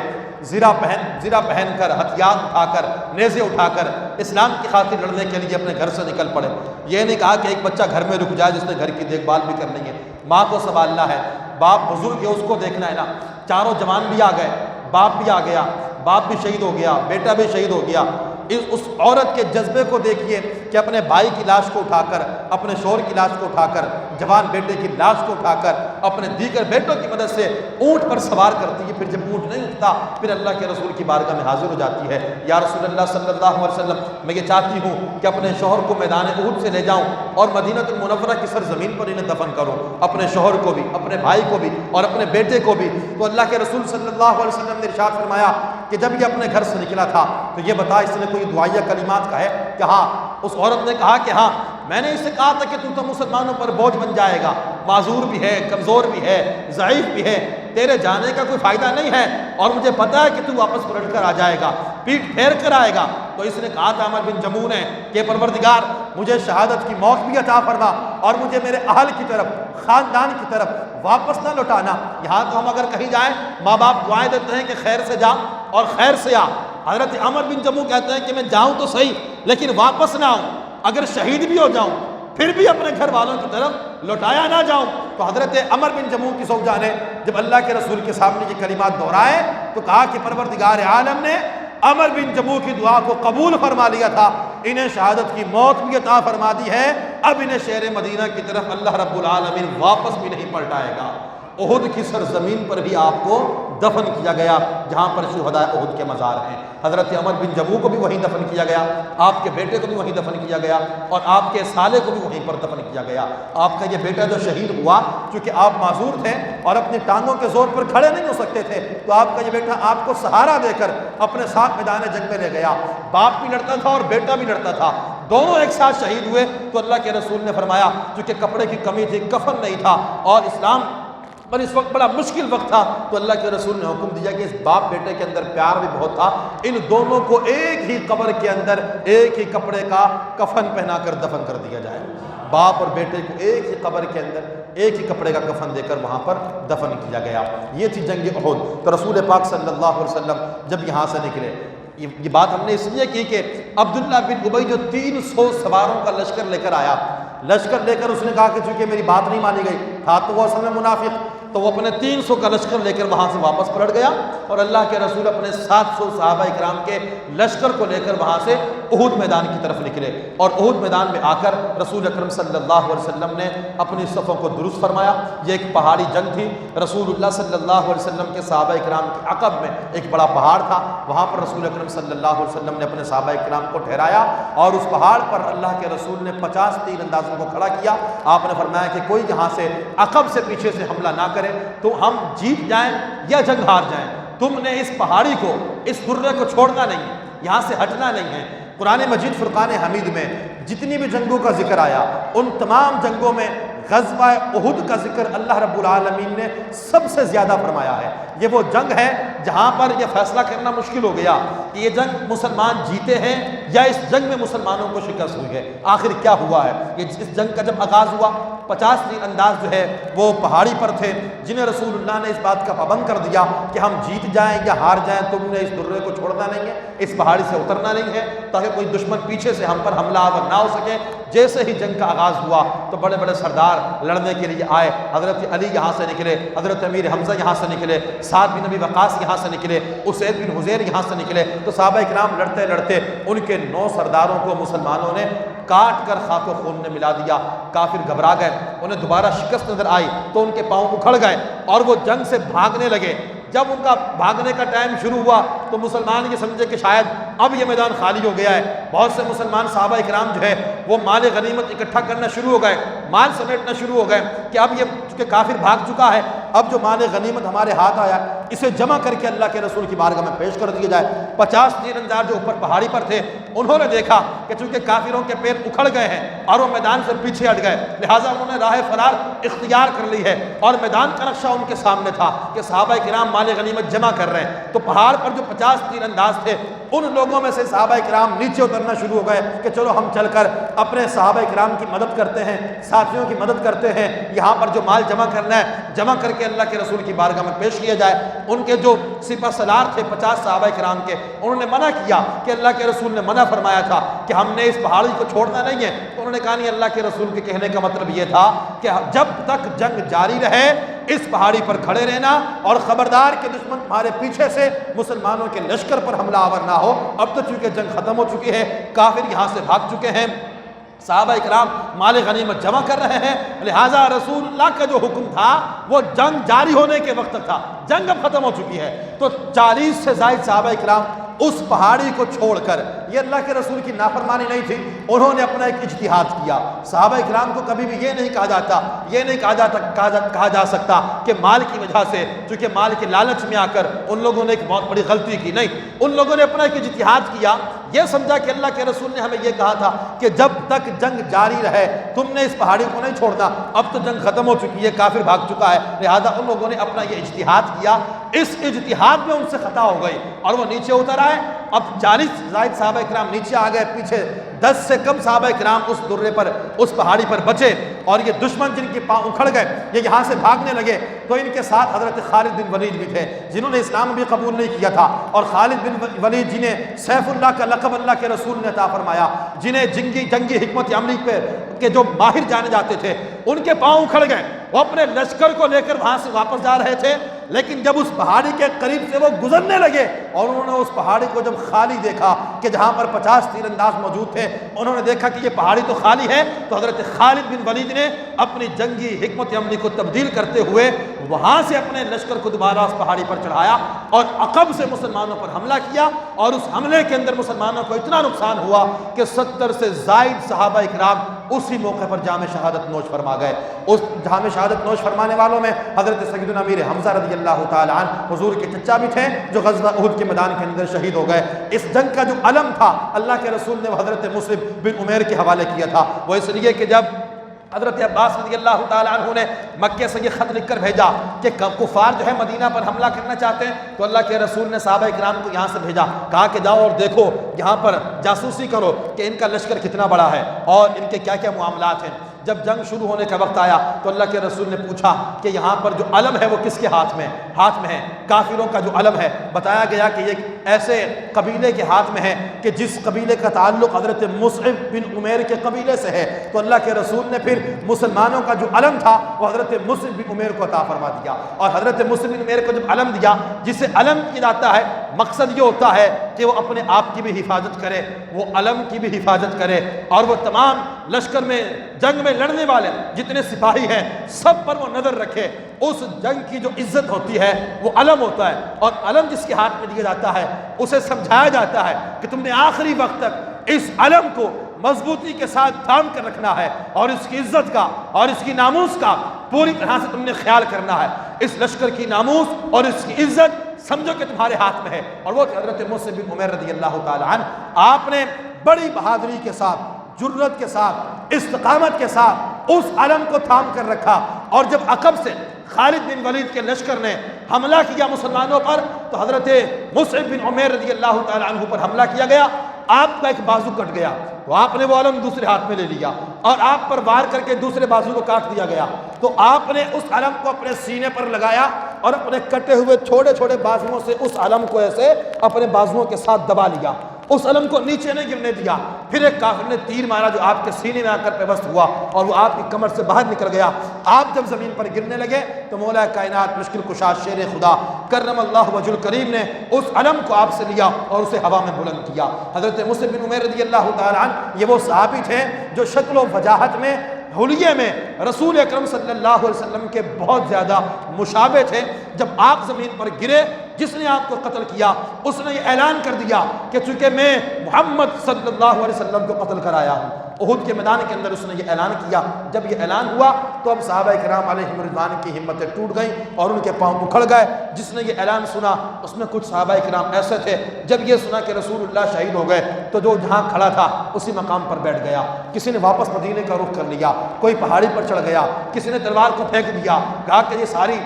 A: زرہ پہن کر، ہتھیار اٹھا کر، نیزے اٹھا کر اسلام کی خاطر لڑنے کے لیے اپنے گھر سے نکل پڑے۔ یہ نہیں کہا کہ ایک بچہ گھر میں رک جائے جس نے گھر کی دیکھ بھال بھی کرنی ہے، ماں کو سنبھالنا ہے، باپ بزرگ ہے اس کو دیکھنا ہے نا۔ چاروں جوان بھی آ گئے، باپ بھی آ گیا، باپ بھی شہید ہو گیا، بیٹا بھی شہید ہو گیا،
B: اس عورت کے جذبے کو دیکھیے کہ اپنے بھائی کی لاش کو اٹھا کر، اپنے شوہر کی لاش کو اٹھا کر، جوان بیٹے کی لاش کو اٹھا کر اپنے دیگر بیٹوں کی مدد سے اونٹ پر سوار کرتی ہے۔ پھر جب اونٹ نہیں اٹھتا پھر اللہ کے رسول کی بارگاہ میں حاضر ہو جاتی ہے، یا رسول اللہ صلی اللہ علیہ وسلم میں یہ چاہتی ہوں کہ اپنے شوہر کو میدان احد سے لے جاؤں اور مدینہ المنورہ کی سرزمین پر انہیں دفن کروں، اپنے شوہر کو بھی، اپنے بھائی کو بھی اور اپنے بیٹے کو بھی۔ تو اللہ کے رسول صلی اللہ علیہ وسلم نے ارشاد فرمایا کہ جب یہ اپنے گھر سے نکلا تھا تو یہ بتا اس نے کوئی دعائیہ کلمات کہے کہ ہاں؟ اس عورت نے کہا کہ ہاں، میں نے اسے کہا تھا کہ تو مسلمانوں پر بوجھ بن جائے گا، معذور بھی ہے، کمزور بھی ہے، ضعیف بھی ہے، تیرے جانے کا کوئی فائدہ نہیں ہے، اور مجھے پتا ہے کہ تو واپس پلٹ کر آ جائے گا، پیٹ پھیر کر آئے گا۔ تو اس نے کہا تھا عمر بن جموح نے کہ پروردگار مجھے شہادت کی موت بھی عطا فرما اور مجھے میرے اہل کی طرف، خاندان کی طرف واپس نہ لوٹانا۔ یہاں تو ہم اگر کہیں جائیں ماں باپ دعائیں دیتے ہیں کہ خیر سے جا اور خیر سے آ، حضرت عمر بن جموح کہتے ہیں کہ میں جاؤں تو صحیح لیکن واپس نہ آؤں، اگر شہید بھی ہو جاؤں پھر بھی اپنے گھر والوں کی طرف لوٹایا نہ جاؤں۔ تو حضرت عمر بن جموح کی زوجہ نے جب اللہ کے رسول کے سامنے یہ کلمات دہرائے تو کہا کہ پروردگار عالم نے عمر بن جموح کی دعا کو قبول فرما لیا تھا، انہیں شہادت کی موت بھی عطا فرما دی ہے، اب انہیں شہر مدینہ کی طرف اللہ رب العالمین واپس بھی نہیں پلٹائے گا۔ احد کی سرزمین پر بھی آپ کو دفن کیا گیا جہاں پر شہداء احد کے مزار ہیں۔ حضرت عمر بن جموح کو بھی وہیں دفن کیا گیا، آپ کے بیٹے کو بھی وہیں دفن کیا گیا، اور آپ کے سالے کو بھی وہیں پر دفن کیا گیا۔ آپ کا یہ بیٹا جو شہید ہوا چونکہ آپ معذور تھے اور اپنی ٹانگوں کے زور پر کھڑے نہیں ہو سکتے تھے، تو آپ کا یہ بیٹا آپ کو سہارا دے کر اپنے ساتھ میدان جنگ میں لے گیا۔ باپ بھی لڑتا تھا اور بیٹا بھی لڑتا تھا، دونوں ایک ساتھ شہید ہوئے۔ تو اللہ کے رسول نے فرمایا چونکہ کپڑے کی کمی تھی، کفن نہیں تھا اور اسلام پر اس وقت بڑا مشکل وقت تھا، تو اللہ کے رسول نے حکم دیا کہ اس باپ بیٹے کے اندر پیار بھی بہت تھا، ان دونوں کو ایک ہی قبر کے اندر ایک ہی کپڑے کا کفن پہنا کر دفن کر دیا جائے۔ باپ اور بیٹے کو ایک ہی قبر کے اندر ایک ہی کپڑے کا کفن دے کر وہاں پر دفن کیا گیا۔ یہ تھی جنگ احد۔ تو رسول پاک صلی اللہ علیہ وسلم جب یہاں سے نکلے، یہ بات ہم نے اس لیے کی کہ عبداللہ بن ابی جو 300 سواروں کا لشکر لے کر آیا، لشکر لے کر اس نے کہا کہ چونکہ میری بات نہیں مانی گئی تھا تو وہ اصل میں منافق، تو وہ اپنے 300 کا لشکر لے کر وہاں سے واپس پلٹ گیا، اور اللہ کے رسول اپنے 700 صحابہ اکرام کے لشکر کو لے کر وہاں سے احد میدان کی طرف نکلے، اور احد میدان میں آ کر رسول اکرم صلی اللہ علیہ وسلم نے اپنی صفوں کو درست فرمایا۔ یہ ایک پہاڑی جنگ تھی، رسول اللہ صلی اللہ علیہ وسلم کے صحابہ اکرام کے عقب میں ایک بڑا پہاڑ تھا، وہاں پر رسول اکرم صلی اللہ علیہ وسلم نے اپنے صحابہ اکرام کو ٹھہرایا، اور اس پہاڑ پر اللہ کے رسول نے 50 تیر اندازوں کو کھڑا کیا۔ آپ نے فرمایا کہ کوئی یہاں سے عقب سے پیچھے سے حملہ نہ کرے، تو ہم جیت جائیں یا جنگ ہار جائیں، تم نے اس پہاڑی کو، اس درے کو چھوڑنا نہیں ہے، یہاں سے ہٹنا نہیں ہے۔ قرآن مجید فرقان حمید میں جتنی بھی جنگوں کا ذکر آیا، ان تمام جنگوں میں غزوہ احد کا ذکر اللہ رب العالمین نے سب سے زیادہ فرمایا ہے۔ یہ وہ جنگ ہے جہاں پر یہ فیصلہ کرنا مشکل ہو گیا کہ یہ جنگ مسلمان جیتے ہیں یا اس جنگ میں مسلمانوں کو شکست ہوئی ہے، آخر کیا ہوا ہے۔ اس جنگ کا جب آغاز ہوا 50 تیر انداز جو ہے وہ پہاڑی پر تھے، جنہیں رسول اللہ نے اس بات کا پابند کر دیا کہ ہم جیت جائیں یا ہار جائیں، تم نے اس درے کو چھوڑنا نہیں ہے، اس پہاڑی سے اترنا نہیں ہے، تاکہ کوئی دشمن پیچھے سے ہم پر حملہ آور نہ ہو سکے۔ جیسے ہی جنگ کا آغاز ہوا تو بڑے بڑے سردار لڑنے کے لیے آئے، حضرت علی یہاں سے نکلے، حضرت امیر حمزہ یہاں سے نکلے، سعد بن ابی وقاص یہاں سے نکلے، اسید بن حذیر یہاں سے نکلے۔ تو صحابہ اکرام لڑتے لڑتے ان کے 9 سرداروں کو مسلمانوں نے کاٹ کر خاک و خون نے ملا دیا۔ کافر گھبرا گئے، انہیں دوبارہ شکست نظر آئی تو ان کے پاؤں اکھڑ گئے اور وہ جنگ سے بھاگنے لگے۔ جب ان کا بھاگنے کا ٹائم شروع ہوا تو مسلمان یہ سمجھے کہ شاید اب یہ میدان خالی ہو گیا ہے۔ بہت سے مسلمان صحابہ اکرام جو ہے وہ مال غنیمت اکٹھا کرنا شروع ہو گئے، مال سمیٹنا شروع ہو گئے کہ اب یہ چونکہ کافر بھاگ چکا ہے، اب جو مال غنیمت ہمارے ہاتھ آیا اسے جمع کر کے اللہ کے رسول کی بارگاہ میں پیش کر دیا جائے۔ 50 تیر انداز جو اوپر پہاڑی پر تھے انہوں نے دیکھا کہ چونکہ کافروں کے پیر اکھڑ گئے ہیں اور وہ میدان سے پیچھے ہٹ گئے، لہٰذا انہوں نے راہ فرار اختیار کر لی ہے، اور میدان کا نقشہ ان کے سامنے تھا کہ صحابہ کرام مال غنیمت جمع کر رہے ہیں۔ تو پہاڑ پر جو 50 تیر انداز تھے ان لوگوں میں سے صحابہ کرام نیچے اترنا شروع ہو گئے کہ چلو ہم چل کر اپنے صحابہ کرام کی مدد کرتے ہیں، ساتھیوں کی مدد کرتے ہیں، یہاں پر جو مال جمع کرنا ہے جمع کر کے اللہ کے رسول کی بارگاہ میں پیش کیا جائے۔ ان کے جو سپہ سالار تھے 50 صحابہ کرام کے، انہوں نے منع کیا کہ اللہ کے رسول نے منع فرمایا تھا کہ ہم نے اس پہاڑی کو چھوڑنا نہیں ہے، تو انہوں نے کہا نہیں، اللہ کے رسول کے کہنے کا مطلب یہ تھا کہ جب تک جنگ جاری رہے اس پہاڑی پر کھڑے رہنا، اور خبردار کہ دشمن تمہارے پیچھے سے مسلمانوں کے لشکر پر حملہ آور نہ ہو۔ اب تو چونکہ جنگ ختم ہو چکی ہے، کافر یہاں سے بھاگ چکے ہیں، صحابہ اکرام مال غنیمت جمع کر رہے ہیں، لہٰذا رسول اللہ کا جو حکم تھا وہ جنگ جاری ہونے کے وقت تک تھا، جنگ اب ختم ہو چکی ہے۔ تو 40 سے زائد صحابہ اکرام اس پہاڑی کو چھوڑ کر، یہ اللہ کے رسول کی نافرمانی نہیں تھی، انہوں نے اپنا ایک اجتہاد کیا۔ صحابہ اکرام کو کبھی بھی یہ نہیں کہا جا سکتا کہ مال کی وجہ سے، چونکہ مال کے لالچ میں آ کر ان لوگوں نے ایک بہت بڑی غلطی کی، نہیں، ان لوگوں نے اپنا ایک اجتہاد کیا، یہ سمجھا کہ اللہ کے رسول نے ہمیں یہ کہا تھا کہ جب تک جنگ جاری رہے تم نے اس پہاڑی کو نہیں چھوڑنا، اب تو جنگ ختم ہو چکی ہے، کافر بھاگ چکا ہے، لہذا ان لوگوں نے اپنا یہ اجتہاد کیا، اس اجتہاد میں ان سے خطا ہو گئی اور وہ نیچے اتر آئے۔ اب 40 زائد صحابہ اکرام نیچے آ گئے، پیچھے 10 سے کم صحابہ اکرام اس درے پر، اس پہاڑی پر بچے، اور یہ دشمن جن کے پاؤں اکھڑ گئے، یہ یہاں سے بھاگنے لگے، تو ان کے ساتھ حضرت خالد بن ولید بھی تھے جنہوں نے اسلام بھی قبول نہیں کیا تھا، اور خالد بن ولید جنہیں سیف اللہ کا لقب اللہ کے رسول نے عطا فرمایا، جنہیں جنگی حکمت عملی پہ کے جو ماہر جانے جاتے تھے، ان کے پاؤں اکھڑ گئے، وہ اپنے لشکر کو لے کر وہاں سے واپس جا رہے تھے، لیکن جب اس پہاڑی کے قریب سے وہ گزرنے لگے اور انہوں نے اس پہاڑی کو جب خالی دیکھا کہ جہاں پر 50 تیر انداز موجود تھے، انہوں نے دیکھا کہ یہ پہاڑی تو خالی ہے، تو حضرت خالد بن ولید نے اپنی جنگی حکمت عملی کو تبدیل کرتے ہوئے وہاں سے اپنے لشکر کو دوبارہ اس پہاڑی پر چڑھایا اور عقب سے مسلمانوں پر حملہ کیا، اور اس حملے کے اندر مسلمانوں کو اتنا نقصان ہوا کہ 70 سے زائد صحابہ اکرام اسی موقع پر جام شہادت نوش فرما گئے۔ اس جام شہادت نوش فرمانے والوں میں حضرت سیدنا امیر حمزہ رضی اللہ تعالی عنہ حضور کے چچا بھی تھے، جو غزوہ احد کے میدان کے اندر شہید ہو گئے۔ اس جنگ کا جو علم تھا اللہ کے رسول نے حضرت مسلم بن عمیر کے حوالے کیا تھا، وہ اس لیے کہ جب حضرت عباس رضی اللہ تعالیٰ عنہ نے مکے سے یہ خط لکھ کر بھیجا کہ کفار جو ہے مدینہ پر حملہ کرنا چاہتے ہیں، تو اللہ کے رسول نے صحابہ اکرام کو یہاں سے بھیجا، کہا کہ جاؤ اور دیکھو، یہاں پر جاسوسی کرو کہ ان کا لشکر کتنا بڑا ہے اور ان کے کیا کیا معاملات ہیں۔ جب جنگ شروع ہونے کا وقت آیا تو اللہ کے رسول نے پوچھا کہ یہاں پر جو علم ہے وہ کس کے ہاتھ میں ہے؟ کافروں کا جو علم ہے، بتایا گیا کہ یہ ایسے قبیلے کے ہاتھ میں ہے کہ جس قبیلے کا تعلق حضرت مصعب بن عمیر کے قبیلے سے ہے، تو اللہ کے رسول نے پھر مسلمانوں کا جو علم تھا وہ حضرت مصعب بن عمیر کو عطا فرما دیا، اور حضرت مصعب بن عمیر کو جب علم دیا، جسے علم کیا جاتا ہے، مقصد یہ ہوتا ہے کہ وہ اپنے آپ کی بھی حفاظت کرے، وہ علم کی بھی حفاظت کرے، اور وہ تمام لشکر میں جنگ میں لڑنے والے جتنے سپاہی ہیں سب پر وہ نظر رکھے۔ اس جنگ کی جو عزت ہوتی ہے وہ علم ہوتا ہے، اور علم جس کے ہاتھ میں دیا جاتا ہے اسے سمجھایا جاتا ہے کہ تم نے آخری وقت تک اس علم کو مضبوطی کے ساتھ تھام کر رکھنا ہے، اور اس کی عزت کا اور اس کی ناموس کا پوری طرح سے تم نے خیال کرنا ہے۔ اس لشکر کی ناموس اور اس کی عزت سمجھو کہ تمہارے ہاتھ میں ہے، اور وہ حضرت مصعب بن عمیر رضی اللہ تعالی عنہ، آپ نے بڑی بہادری کے ساتھ، جرت کے ساتھ، استقامت کے ساتھ اس علم کو تھام کر رکھا، اور جب عقب سے خالد بن ولید کے لشکر نے حملہ کیا مسلمانوں پر، تو حضرت مصعب بن عمیر رضی اللہ تعالی عنہ پر حملہ کیا گیا، آپ کا ایک بازو کٹ گیا، تو آپ نے وہ علم دوسرے ہاتھ میں لے لیا اور آپ پر وار کر کے دوسرے بازو کو کاٹ دیا گیا، تو آپ نے اس علم کو اپنے سینے پر لگایا اور اپنے کٹے ہوئے چھوٹے چھوٹے بازوؤں سے اس علم کو ایسے اپنے بازوؤں کے ساتھ دبا لیا، اس علم کو نیچے نہیں گرنے دیا۔ پھر ایک کافر نے تیر مارا جو آپ کے سینے میں آ کر پیوست ہوا اور وہ آپ کی کمر سے باہر نکل گیا۔ آپ جب زمین پر گرنے لگے تو مولا کائنات مشکل کشا شیر خدا کرم اللہ وجہ الکریم نے اس علم کو آپ سے لیا اور اسے ہوا میں بلند کیا۔ حضرت مصعب بن عمیر رضی اللہ تعالی عنہ یہ وہ صحابی تھے جو شکل و وجاہت میں، حلیے میں رسول اکرم صلی اللہ علیہ وسلم کے بہت زیادہ مشابہ تھے۔ جب آپ زمین پر گرے، جس نے آپ کو قتل کیا اس نے یہ اعلان کر دیا کہ چونکہ میں محمد صلی اللہ علیہ وسلم کو قتل کر آیا ہوں۔ احد کے میدان کے اندر اس نے یہ اعلان کیا۔ جب یہ اعلان ہوا تو اب صحابہ کرام علیہم رضوان کی ہمتیں ٹوٹ گئیں اور ان کے پاؤں اکھڑ گئے۔ جس نے یہ اعلان سنا اس میں کچھ صحابہ کرام ایسے تھے، جب یہ سنا کہ رسول اللہ شہید ہو گئے تو جو جہاں کھڑا تھا اسی مقام پر بیٹھ گیا، کسی نے واپس مدینے کا رخ کر لیا، کوئی پہاڑی پر چڑھ گیا، کسی نے تلوار کو پھینک دیا، کہا کہ یہ ساری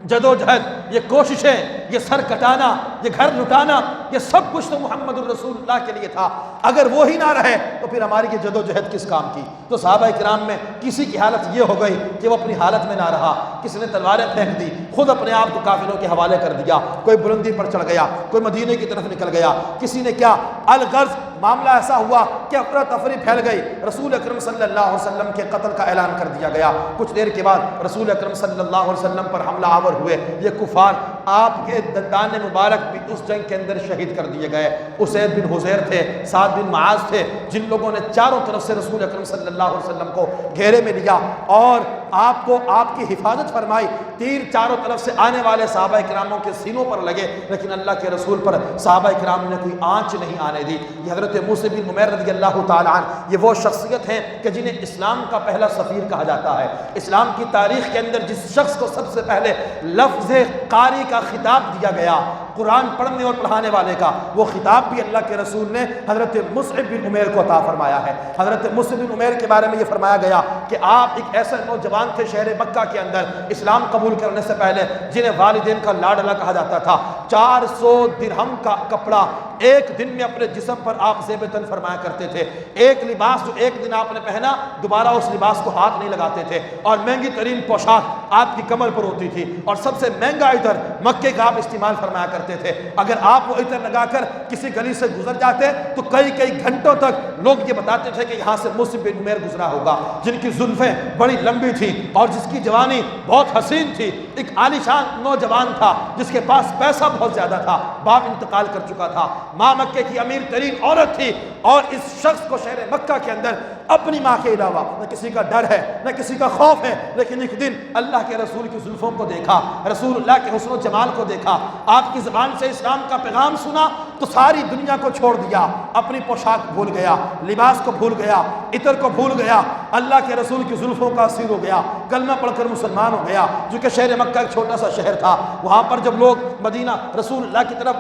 B: جدوجہد، یہ کوششیں، یہ سر کٹانا، یہ گھر لٹانا، یہ سب کچھ تو محمد الرسول اللہ کے لیے تھا، اگر وہی نہ رہے تو پھر ہماری یہ جدوجہد کس کام کی؟ تو صحابہ کرام میں کسی کی حالت یہ ہو گئی کہ وہ اپنی حالت میں نہ رہا، کسی نے تلواریں پھینک دی، خود اپنے آپ کو کافروں کے حوالے کر دیا، کوئی بلندی پر چڑھ گیا، کوئی مدینے کی طرف نکل گیا، کسی نے کیا الغرض معاملہ ایسا ہوا کہ افراتفری پھیل گئی، رسول اکرم صلی اللہ علیہ وسلم کے قتل کا اعلان کر دیا گیا۔ کچھ دیر کے بعد رسول اکرم صلی اللہ علیہ وسلم پر حملہ آور ہوئے یہ کفار، آپ کے دندان مبارک بھی اس جنگ کے اندر شہید کر دیے گئے۔ اسید بن حذیر تھے، سعد بن معاذ تھے، جن لوگوں نے چاروں طرف سے رسول اکرم صلی اللہ علیہ وسلم کو گھیرے میں لیا اور آپ کو آپ کی حفاظت فرمائی۔ تیر چاروں طرف سے آنے والے صحابہ کراموں کے سینوں پر لگے، لیکن اللہ کے رسول پر صحابہ کرام نے کوئی آنچ نہیں آنے دی۔ یہ حضرت موسیٰ بن عمیر رضی اللہ تعالیٰ عنہ یہ وہ شخصیت ہیں کہ جنہیں اسلام کا پہلا سفیر کہا جاتا ہے۔ اسلام کی تاریخ کے اندر جس شخص کو سب سے پہلے لفظ قاری کا خطاب دیا گیا، قرآن پڑھنے اور پڑھانے والے کا، وہ خطاب بھی اللہ کے رسول نے حضرت مصعب بن عمیر کو عطا فرمایا ہے۔ حضرت مصعب بن عمیر کے بارے میں یہ فرمایا گیا کہ آپ ایک ایسے نوجوان تھے شہر مکہ کے اندر اسلام قبول کرنے سے پہلے، جنہیں والدین کا لاڈلا کہا جاتا تھا۔ 400 درہم کا کپڑا ایک دن میں اپنے جسم پر آپ زیب تن فرمایا کرتے تھے۔ ایک لباس جو ایک دن آپ نے پہنا دوبارہ اس لباس کو ہاتھ نہیں لگاتے تھے، اور مہنگی ترین پوشاک آپ کی کمر پر ہوتی تھی، اور سب سے مہنگا عطر مکے کا آپ استعمال فرمایا کرتے تھے۔ اگر آپ وہ عطر لگا کر کسی گلی سے گزر جاتے تو کئی گھنٹوں تک لوگ یہ بتاتے تھے کہ یہاں سے مصعب بن عمیر گزرا ہوگا، جن کی زلفیں بڑی لمبی تھی اور جس کی جوانی بہت حسین تھی۔ ایک عالیشان نوجوان تھا جس کے پاس پیسہ بہت زیادہ تھا، باپ انتقال کر چکا تھا، ماں مکے کی امیر ترین عورت تھی، اور اس شخص کو شہر مکہ کے اندر اپنی ماں کے علاوہ نہ کسی کا ڈر ہے نہ کسی کا خوف ہے۔ لیکن ایک دن اللہ کے رسول کی زلفوں کو دیکھا، رسول اللہ کے حسن و جمال کو دیکھا، آپ کی زبان سے اسلام کا پیغام سنا تو ساری دنیا کو چھوڑ دیا، اپنی پوشاک بھول گیا، لباس کو بھول گیا، عطر کو بھول گیا، اللہ کے رسول کی زلفوں کا اسیر ہو گیا، کلمہ پڑھ کر مسلمان ہو گیا۔ جو کہ شہر مکہ ایک چھوٹا سا شہر تھا، وہاں پر جب لوگ مدینہ رسول اللہ کی طرف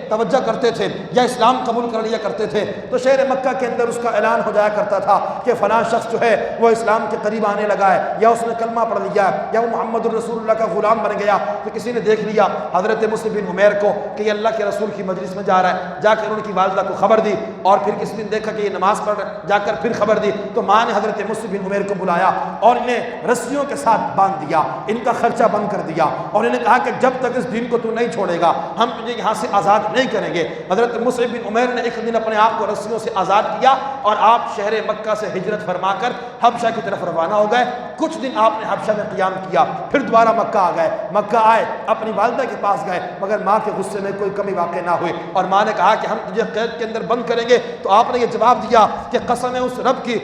B: توجہ کرتے تھے یا اسلام قبول کر لیا کرتے تھے تو شہر مکہ کے اندر اس کا اعلان ہو جایا کرتا تھا کہ فلاں شخص جو ہے وہ اسلام کے قریب آنے لگا ہے، یا اس نے کلمہ پڑھ لیا ہے، یا وہ محمد الرسول اللہ کا غلام بن گیا۔ تو کسی نے دیکھ لیا حضرت مصعب بن عمیر کو کہ یہ اللہ کے رسول کی مجلس میں جا رہا ہے، جا کر ان کی والدہ کو خبر دی، اور پھر کسی نے دیکھا کہ یہ نماز پڑھ رہا ہے، جا کر پھر خبر دی، تو ماں نے حضرت مصعب بن عمیر کو بلایا اور انہیں رسیوں کے ساتھ باندھ دیا، ان کا خرچہ بند کر دیا، اور انہیں کہا کہ جب تک اس دین کو تو نہیں چھوڑے گا ہم تجھے یہاں سے آزاد نہیں کریں گے۔ حضرت مصعب بن عمیر نے ایک دن اپنے آپ کو رسیوں سے آزاد کیا اور آپ شہر مکہ سے ہجرت فرما کر حبشہ کی طرف روانہ ہو گئے۔ کچھ دن آپ نے حبشہ میں قیام کیا، پھر دوبارہ مکہ آ گئے۔ مکہ آئے، اپنی والدہ کے پاس گئے، مگر ماں کے غصے میں کوئی کمی واقع نہ ہوئی، اور ماں نے کہا کہ ہم تجھے قید کے اندر بند کریں گے۔ تو آپ نے یہ جواب دیا کہ قسم ہے اس رب کی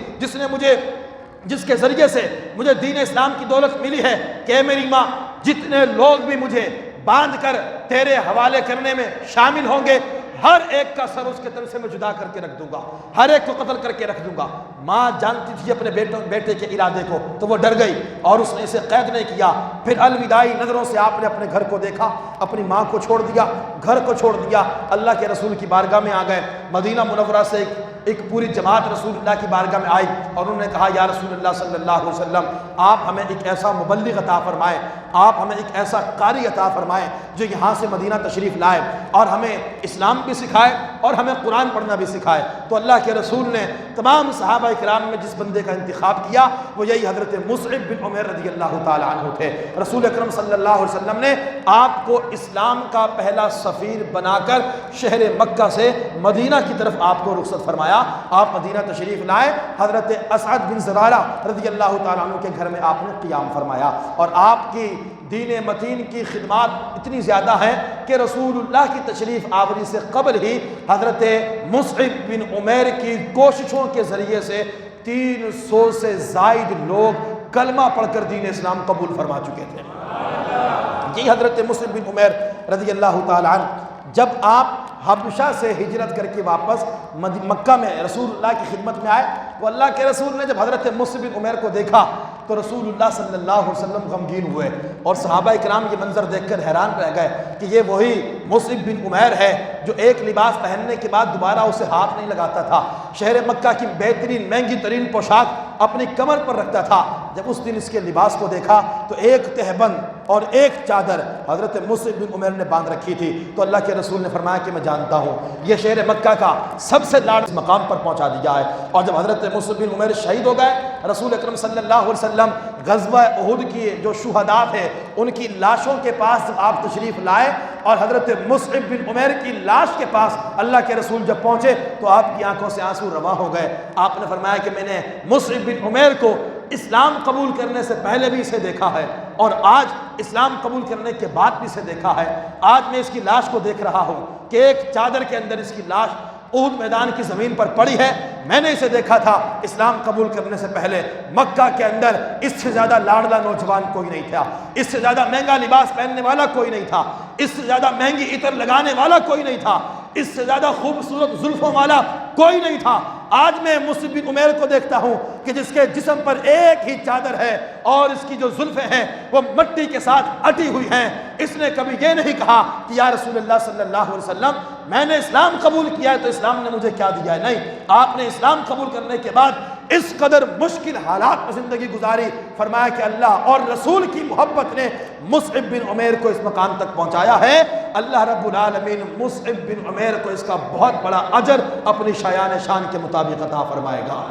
B: جس کے ذریعے سے مجھے دین اسلام کی دولت ملی ہے، کہ میری ماں جتنے لوگ بھی مجھے باندھ کر تیرے حوالے کرنے میں شامل ہوں گے، ہر ایک کا سر اس کے تن سے میں جدا کر کے رکھ دوں گا، ہر ایک کو قتل کر کے رکھ دوں گا۔ ماں جانتی تھی اپنے بیٹے کے ارادے کو، تو وہ ڈر گئی اور اس نے اسے قید نہیں کیا۔ پھر الوداعی نظروں سے آپ نے اپنے گھر کو دیکھا، اپنی ماں کو چھوڑ دیا، گھر کو چھوڑ دیا، اللہ کے رسول کی بارگاہ میں آ گئے۔ مدینہ منورہ سے ایک پوری جماعت رسول اللہ کی بارگاہ میں آئی اور انہوں نے کہا یا رسول اللہ صلی اللہ علیہ وسلم، آپ ہمیں ایک ایسا مبلغ عطا فرمائیں، آپ ہمیں ایک ایسا قاری عطا فرمائیں جو یہاں سے مدینہ تشریف لائے اور ہمیں اسلام بھی سکھائے اور ہمیں قرآن پڑھنا بھی سکھائے۔ تو اللہ کے رسول نے تمام صحابہ کرام میں جس بندے کا انتخاب کیا وہ یہی حضرت مصعب بن عمیر رضی اللہ تعالی عنہ تھے۔ رسول اکرم صلی اللہ علیہ وسلم نے آپ کو اسلام کا پہلا سفیر بنا کر شہر مکہ سے مدینہ کی طرف آپ کو رخصت فرمایا۔ آپ مدینہ تشریف لائے، حضرت اسعد بن زرارہ رضی اللہ تعالیٰ عنہ کے گھر میں آپ نے قیام فرمایا، اور آپ کی دین متین کی خدمات اتنی زیادہ ہیں کہ رسول اللہ کی تشریف آوری سے قبل ہی حضرت مصعب بن عمیر کی کوششوں کے ذریعے سے 300 سے زائد لوگ کلمہ پڑھ کر دین اسلام قبول فرما چکے تھے۔ یہ حضرت مصعب بن عمیر رضی اللہ تعالیٰ عنہ جب آپ حبشہ سے ہجرت کر کے واپس مکہ میں رسول اللہ کی خدمت میں آئے، تو اللہ کے رسول نے جب حضرت مصعب بن عمیر کو دیکھا تو رسول اللہ صلی اللہ علیہ وسلم غمگین ہوئے، اور صحابہ کرام یہ منظر دیکھ کر حیران رہ گئے کہ یہ وہی مصعب بن عمیر ہے جو ایک لباس پہننے کے بعد دوبارہ اسے ہاتھ نہیں لگاتا تھا، شہر مکہ کی بہترین مہنگی ترین پوشاک اپنی کمر پر رکھتا تھا۔ جب اس دن اس کے لباس کو دیکھا تو ایک تہبند اور ایک چادر حضرت مصعب بن عمیر نے باندھ رکھی تھی، تو اللہ کے رسول نے فرمایا کہ میں جانتا ہوں یہ شہر مکہ کا سب سے لاڈ مقام پر پہنچا دیا ہے۔ اور جب حضرت مصعب بن عمیر شہید ہو گئے، رسول اکرم صلی اللہ علیہ وسلم غزوہ احد کی جو شہداء تھے ان کی لاشوں کے پاس جب آپ تشریف لائے اور حضرت مصعب بن عمیر کی لاش کے پاس اللہ کے رسول جب پہنچے تو آپ کی آنکھوں سے آنسو رواں ہو گئے۔ آپ نے فرمایا کہ میں نے مصعب بن عمیر کو اسلام قبول کرنے سے پہلے بھی اسے دیکھا ہے اور آج اسلام قبول کرنے کے بعد بھی اسے دیکھا ہے۔ آج میں اس کی لاش کو دیکھ رہا ہوں کہ ایک چادر کے اندر اس کی لاش احد میدان کی زمین پر پڑی ہے۔ میں نے اسے دیکھا تھا اسلام قبول کرنے سے پہلے مکہ کے اندر اس سے زیادہ لاڑلا نوجوان کوئی نہیں تھا، اس سے زیادہ مہنگا لباس پہننے والا کوئی نہیں تھا، اس سے زیادہ مہنگی عطر لگانے والا کوئی نہیں تھا، اس سے زیادہ خوبصورت زلفوں والا کوئی نہیں تھا۔ آج میں مصعب بن عمیر کو دیکھتا ہوں کہ جس کے جسم پر ایک ہی چادر ہے اور اس کی جو زلفیں ہیں وہ مٹی کے ساتھ اٹی ہوئی ہیں۔ اس نے کبھی یہ نہیں کہا کہ یا رسول اللہ صلی اللہ علیہ وسلم میں نے اسلام قبول کیا ہے تو اسلام نے مجھے کیا دیا ہے، نہیں، آپ نے اسلام قبول کرنے کے بعد اس قدر مشکل حالات میں زندگی گزاری، فرمایا کہ اللہ اور رسول کی محبت نے مصعب بن عمیر کو اس مقام تک پہنچایا ہے۔ اللہ رب العالمین مصعب بن عمیر کو اس کا بہت بڑا اجر اپنی شایان شان کے مطابق عطا فرمائے گا۔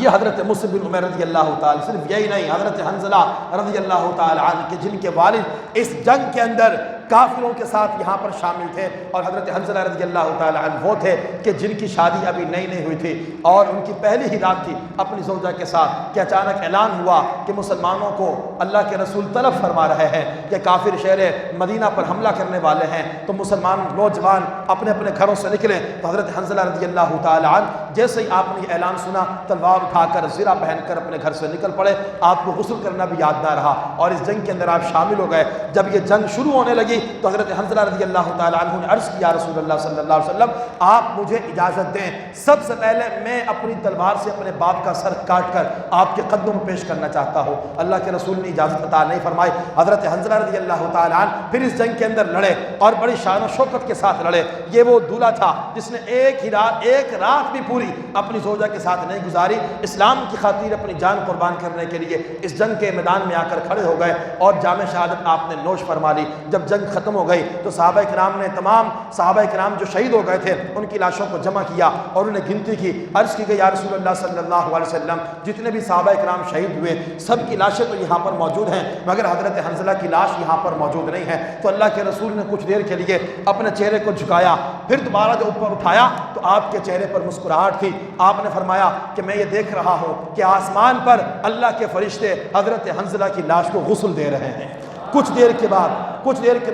B: یہ حضرت مصعب بن عمیر رضی اللہ تعالی، صرف یہی نہیں، حضرت حنظلہ رضی اللہ تعالی عنہ کے جن کے والد اس جنگ کے اندر کافروں کے ساتھ یہاں پر شامل تھے، اور حضرت حنظلہ رضی اللہ تعالی عنہ وہ تھے کہ جن کی شادی ابھی نئی نہیں ہوئی تھی اور ان کی پہلی ہی رات تھی اپنی زوجہ کے ساتھ کہ اچانک اعلان ہوا کہ مسلمانوں کو اللہ کے رسول طلب فرما رہے ہیں کہ کافر شہر مدینہ پر حملہ کرنے والے ہیں، تو مسلمان نوجوان اپنے اپنے گھروں سے نکلے۔ تو حضرت حنظلہ رضی اللہ تعالی عنہ جیسے ہی آپ نے یہ اعلان سنا تلوار اٹھا کر زرہ پہن کر اپنے گھر سے نکل پڑے۔ آپ کو غسل کرنا بھی یاد نہ رہا اور اس جنگ کے اندر آپ شامل ہو گئے۔ جب یہ جنگ شروع ہونے لگی تو حضرت حنظلہ رضی اللہ تعالی عنہ نے عرض کیا رسول اللہ صلی اللہ علیہ وسلم آپ مجھے اجازت دیں، سب سے پہلے میں اپنی تلوار سے اپنے باپ کا سر کاٹ کر آپ کے قدموں میں پیش کرنا چاہتا ہوں۔ اللہ کے رسول نے اجازت عطا نہیں فرمائی۔ حضرت حنظلہ رضی اللہ تعالی عنہ پھر اس جنگ کے اندر لڑے اور بڑی شان و شوکت کے ساتھ لڑے۔ یہ وہ دولہا تھا جس نے ایک رات بھی پوری اپنی زوجہ کے ساتھ نہیں گزاری، اسلام کی خاطر اپنی جان قربان کرنے کے لیے اس جنگ کے میدان میں آ کر کھڑے ہو گئے اور جام شہادت آپ نے نوش فرما لی۔ جب جنگ ختم ہو گئی تو صحابہ کرام نے تمام صحابہ کرام جو شہید ہو گئے تھے ان کی لاشوں کو جمع کیا اور انہیں گنتی کی۔ عرض کی گئی یا رسول اللہ صلی اللہ علیہ وسلم جتنے بھی صحابہ کرام شہید ہوئے سب کی لاشیں تو یہاں پر موجود ہیں مگر حضرت حنظلہ کی لاش یہاں پر موجود نہیں ہے۔ تو اللہ کے رسول نے کچھ دیر کے لیے اپنے چہرے کو جھکایا، پھر دوبارہ جو اوپر اٹھایا تو آپ کے چہرے پر مسکراہٹ تھی۔ آپ نے فرمایا کہ میں یہ دیکھ رہا ہوں کہ آسمان پر اللہ کے فرشتے حضرت حنظلہ کی لاش کو غسل دے رہے ہیں۔ کچھ دیر کے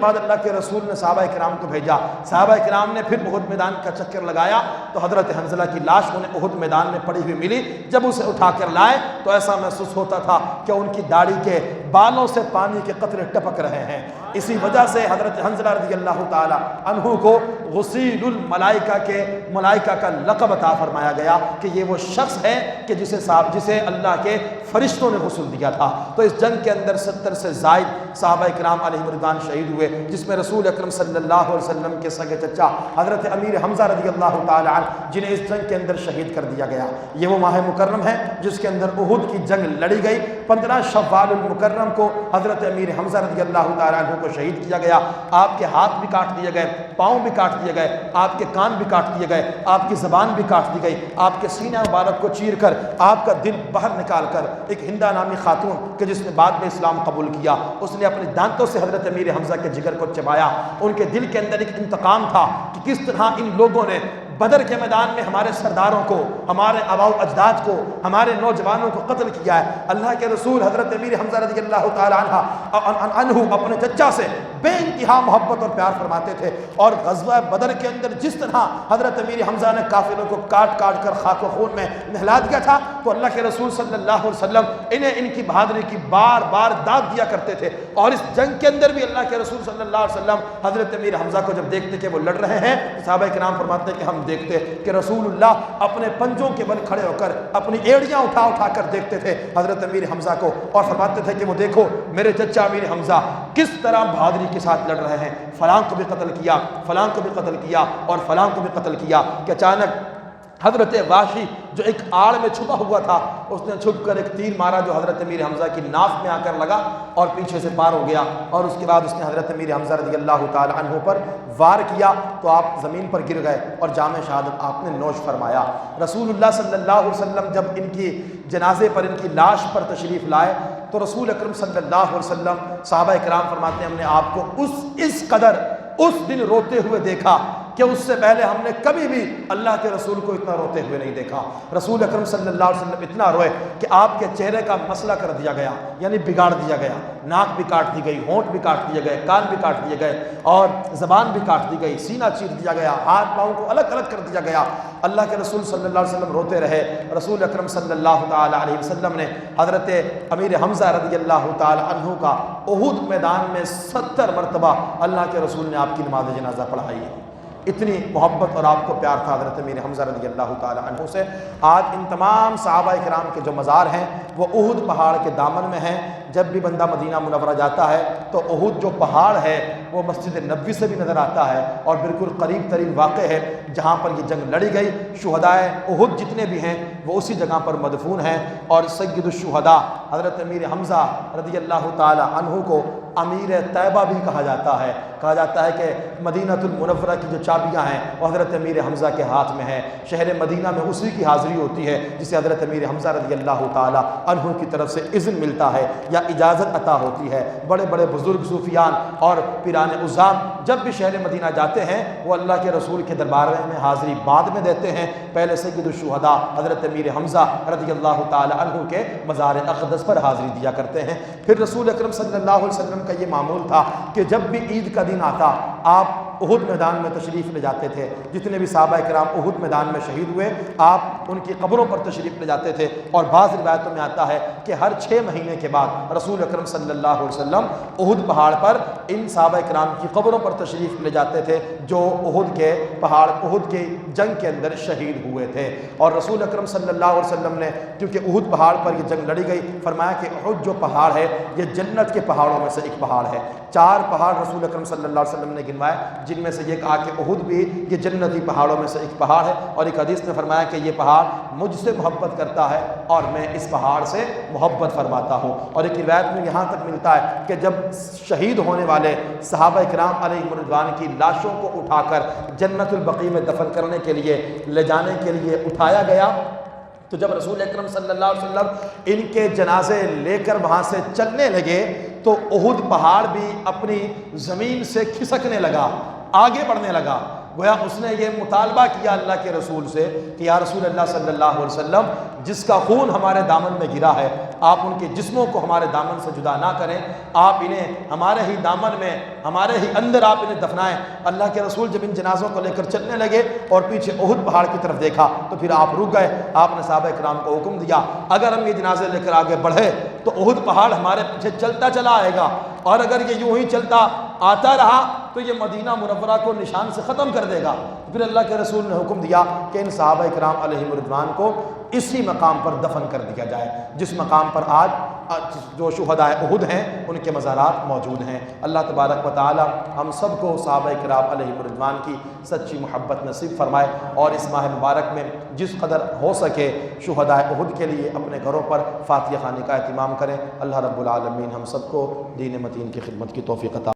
B: بعد اللہ کے رسول نے صحابہ کرام کو بھیجا۔ صحابہ کرام نے پھر احد میدان کا چکر لگایا تو حضرت حنظلہ کی لاش انہیں احد میدان میں پڑی ہوئی ملی۔ جب اسے اٹھا کر لائے تو ایسا محسوس ہوتا تھا کہ ان کی داڑھی کے بالوں سے پانی کے قطرے ٹپک رہے ہیں۔ اسی وجہ سے حضرت حنظلہ رضی اللہ تعالی عنہ کو غسیل الملائکہ کا لقب عطا فرمایا گیا کہ یہ وہ شخص ہے کہ جسے اللہ کے فرشتوں نے غسل دیا تھا۔ تو اس جنگ کے اندر 70 سے زائد صحابہ کرام علیہ رضوان شہید ہوئے، جس میں رسول اکرم صلی اللہ علیہ وسلم کے سگے چچا حضرت امیر حمزہ رضی اللہ تعالی عنہ جنہیں اس جنگ کے اندر شہید کر دیا گیا۔ یہ وہ ماہ مکرم ہے جس کے اندر احد کی جنگ لڑی گئی۔ 15 شوال المکرم کو حضرت امیر حمزہ رضی اللہ تعالی عنہ کو شہید کیا گیا۔ آپ کے ہاتھ بھی کاٹ دیے گئے، پاؤں بھی کاٹ دیے گئے، آپ کے کان بھی کاٹ دیے گئے، آپ کی زبان بھی کاٹ دی گئی، آپ کے سینہ مبارک کو چیر کر آپ کا دل باہر نکال کر ایک ہندہ نامی خاتون کہ جس نے بعد میں اسلام قبول کیا اس نے اپنے دانتوں سے حضرت امیر حمزہ کے جگر کو چبایا۔ ان کے دل کے اندر ایک انتقام تھا کہ کس طرح ان لوگوں نے بدر کے میدان میں ہمارے سرداروں کو، ہمارے آباء و اجداد کو، ہمارے نوجوانوں کو قتل کیا ہے۔ اللہ کے رسول حضرت امیر حمزہ رضی اللہ تعالی عنہ اپنے چچا سے بے انتہا محبت اور پیار فرماتے تھے، اور غزوہ بدر کے اندر جس طرح حضرت امیر حمزہ نے کافروں کو کاٹ کاٹ کر خاک و خون میں نہلا دیا تھا تو اللہ کے رسول صلی اللہ علیہ وسلم انہیں ان کی بہادری کی بار بار داد دیا کرتے تھے۔ اور اس جنگ کے اندر بھی اللہ کے رسول صلی اللہ علیہ وسلم حضرت امیر حمزہ کو جب دیکھتے کہ وہ لڑ رہے ہیں صحابہ کرام فرماتے کہ ہم دیکھتے کہ رسول اللہ اپنے پنجوں کے بل کھڑے ہو کر اپنی ایڑیاں اٹھا اٹھا کر دیکھتے تھے حضرت امیر حمزہ کو، اور فرماتے تھے کہ وہ دیکھو میرے چچا امیر حمزہ کس طرح بہادری کے ساتھ لڑ رہے ہیں، فلاں کو بھی قتل کیا، فلاں کو بھی قتل کیا اور فلاں کو بھی قتل کیا۔ کہ اچانک حضرت واشی جو ایک آڑ میں چھپا ہوا تھا، اس نے چھپ کر ایک تیر مارا جو حضرت امیر حمزہ کی ناف میں آ کر لگا اور پیچھے سے پار ہو گیا، اور اس کے بعد اس نے حضرت امیر حمزہ رضی اللہ تعالی عنہ پر وار کیا تو آپ زمین پر گر گئے اور جام شہادت آپ نے نوش فرمایا۔ رسول اللہ صلی اللہ علیہ وسلم جب ان کی جنازے پر، ان کی لاش پر تشریف لائے تو رسول اکرم صلی اللہ علیہ وسلم، صحابہ کرام فرماتے ہیں ہم نے آپ کو اس قدر اس دن روتے ہوئے دیکھا کہ اس سے پہلے ہم نے کبھی بھی اللہ کے رسول کو اتنا روتے ہوئے نہیں دیکھا۔ رسول اکرم صلی اللہ علیہ وسلم اتنا روئے کہ آپ کے چہرے کا مسئلہ کر دیا گیا، یعنی بگاڑ دیا گیا، ناک بھی کاٹ دی گئی، ہونٹ بھی کاٹ دیے گئے، کان بھی کاٹ دیے گئے اور زبان بھی کاٹ دی گئی، سینہ چیر دیا گیا، ہاتھ پاؤں کو الگ الگ کر دیا گیا۔ اللہ کے رسول صلی اللہ علیہ وسلم روتے رہے۔ رسول اکرم صلی اللہ تعالی علیہ وسلم نے حضرت امیر حمزہ رضی اللہ تعالی عنہ کا احد میدان میں 70 مرتبہ اللہ کے رسول نے آپ کی نماز جنازہ پڑھائی ہے۔ اتنی محبت اور آپ کو پیار تھا حضرت امیر حمزہ رضی اللہ تعالی عنہ سے۔ آج ان تمام صحابہ کرام کے جو مزار ہیں وہ احد پہاڑ کے دامن میں ہیں۔ جب بھی بندہ مدینہ منورہ جاتا ہے تو احد جو پہاڑ ہے وہ مسجد نبوی سے بھی نظر آتا ہے اور بالکل قریب ترین واقع ہے جہاں پر یہ جنگ لڑی گئی۔ شہدائے احد جتنے بھی ہیں وہ اسی جگہ پر مدفون ہیں، اور سید الشہداء حضرت امیر حمزہ رضی اللہ تعالی عنہ کو امیر طیبہ بھی کہا جاتا ہے۔ کہا جاتا ہے کہ مدینہ المنورہ کی جو چابیاں ہیں وہ حضرت امیر حمزہ کے ہاتھ میں ہیں۔ شہر مدینہ میں اسی کی حاضری ہوتی ہے جسے حضرت امیر حمزہ رضی اللہ تعالی عنہ کی طرف سے اذن ملتا ہے یا اجازت عطا ہوتی ہے۔ بڑے بڑے بزرگ صوفیان اور پیران عظام جب بھی شہر مدینہ جاتے ہیں وہ اللہ کے رسول کے دربار میں حاضری بعد میں دیتے ہیں، پہلے سید الشہداء حضرت امیر حمزہ رضی اللہ تعالی عنہ کے مزار اقدس پر حاضری دیا کرتے ہیں۔ پھر رسول اکرم صلی اللہ علیہ وسلم کا یہ معمول تھا کہ جب بھی عید کا دن آتا آپ احد میدان میں تشریف لے جاتے تھے۔ جتنے بھی صحابہ کرام احد میدان میں شہید ہوئے آپ ان کی قبروں پر تشریف لے جاتے تھے، اور بعض روایتوں میں آتا ہے کہ ہر 6 مہینے کے بعد رسول اکرم صلی اللہ علیہ وسلم احد پہاڑ پر ان صحابہ کرام کی قبروں پر تشریف لے جاتے تھے جو احد کے پہاڑ، احد کی جنگ کے اندر شہید ہوئے تھے۔ اور رسول اکرم صلی اللہ علیہ وسلم نے کیونکہ احد پہاڑ پر یہ جنگ لڑی گئی، فرمایا کہ احد جو پہاڑ ہے یہ جنت کے پہاڑوں میں سے ایک پہاڑ ہے۔ 4 پہاڑ رسول اکرم صلی اللہ علیہ وسلم نے گنوائے جن میں سے یہ کہا کہ احد بھی یہ جنتی پہاڑوں میں سے ایک پہاڑ ہے، اور ایک حدیث نے فرمایا کہ یہ پہاڑ مجھ سے محبت کرتا ہے اور میں اس پہاڑ سے محبت فرماتا ہوں۔ اور ایک روایت میں یہاں تک ملتا ہے کہ جب شہید ہونے والے صحابہ کرام علیہ رضوان کی لاشوں کو اٹھا کر جنت البقیع میں دفن کرنے کے لیے لے جانے کے لیے اٹھایا گیا تو جب رسول اکرم صلی اللہ علیہ وسلم ان کے جنازے لے کر وہاں سے چلنے لگے تو احد پہاڑ بھی اپنی زمین سے کھسکنے لگا، آگے بڑھنے لگا۔ گویا اس نے یہ مطالبہ کیا اللہ کے رسول سے کہ یا رسول اللہ صلی اللہ علیہ وسلم جس کا خون ہمارے دامن میں گرا ہے آپ ان کے جسموں کو ہمارے دامن سے جدا نہ کریں، آپ انہیں ہمارے ہی دامن میں، ہمارے ہی اندر آپ انہیں دفنائیں۔ اللہ کے رسول جب ان جنازوں کو لے کر چلنے لگے اور پیچھے احد پہاڑ کی طرف دیکھا تو پھر آپ رک گئے۔ آپ نے صحابہ کرام کو حکم دیا اگر ہم یہ جنازے لے کر آگے بڑھے تو احد پہاڑ ہمارے پیچھے چلتا چلا آئے گا، اور اگر یہ یوں ہی چلتا آتا رہا تو یہ مدینہ منورہ کو نشان سے ختم کر دے گا۔ پھر اللہ کے رسول نے حکم دیا کہ ان صحابہ کرام علیہ رضوان کو اسی مقام پر دفن کر دیا جائے جس مقام پر آج جو شہدائے احد ہیں ان کے مزارات موجود ہیں۔ اللہ تبارک و تعالی ہم سب کو صحابہ کرام علیہ رضوان کی سچی محبت نصیب فرمائے، اور اس ماہ مبارک میں جس قدر ہو سکے شہدائے احد کے لیے اپنے گھروں پر فاتحہ خوانی کا اہتمام کریں۔ اللہ رب العالمین ہم سب کو دین متین کی خدمت کی توفیق عطا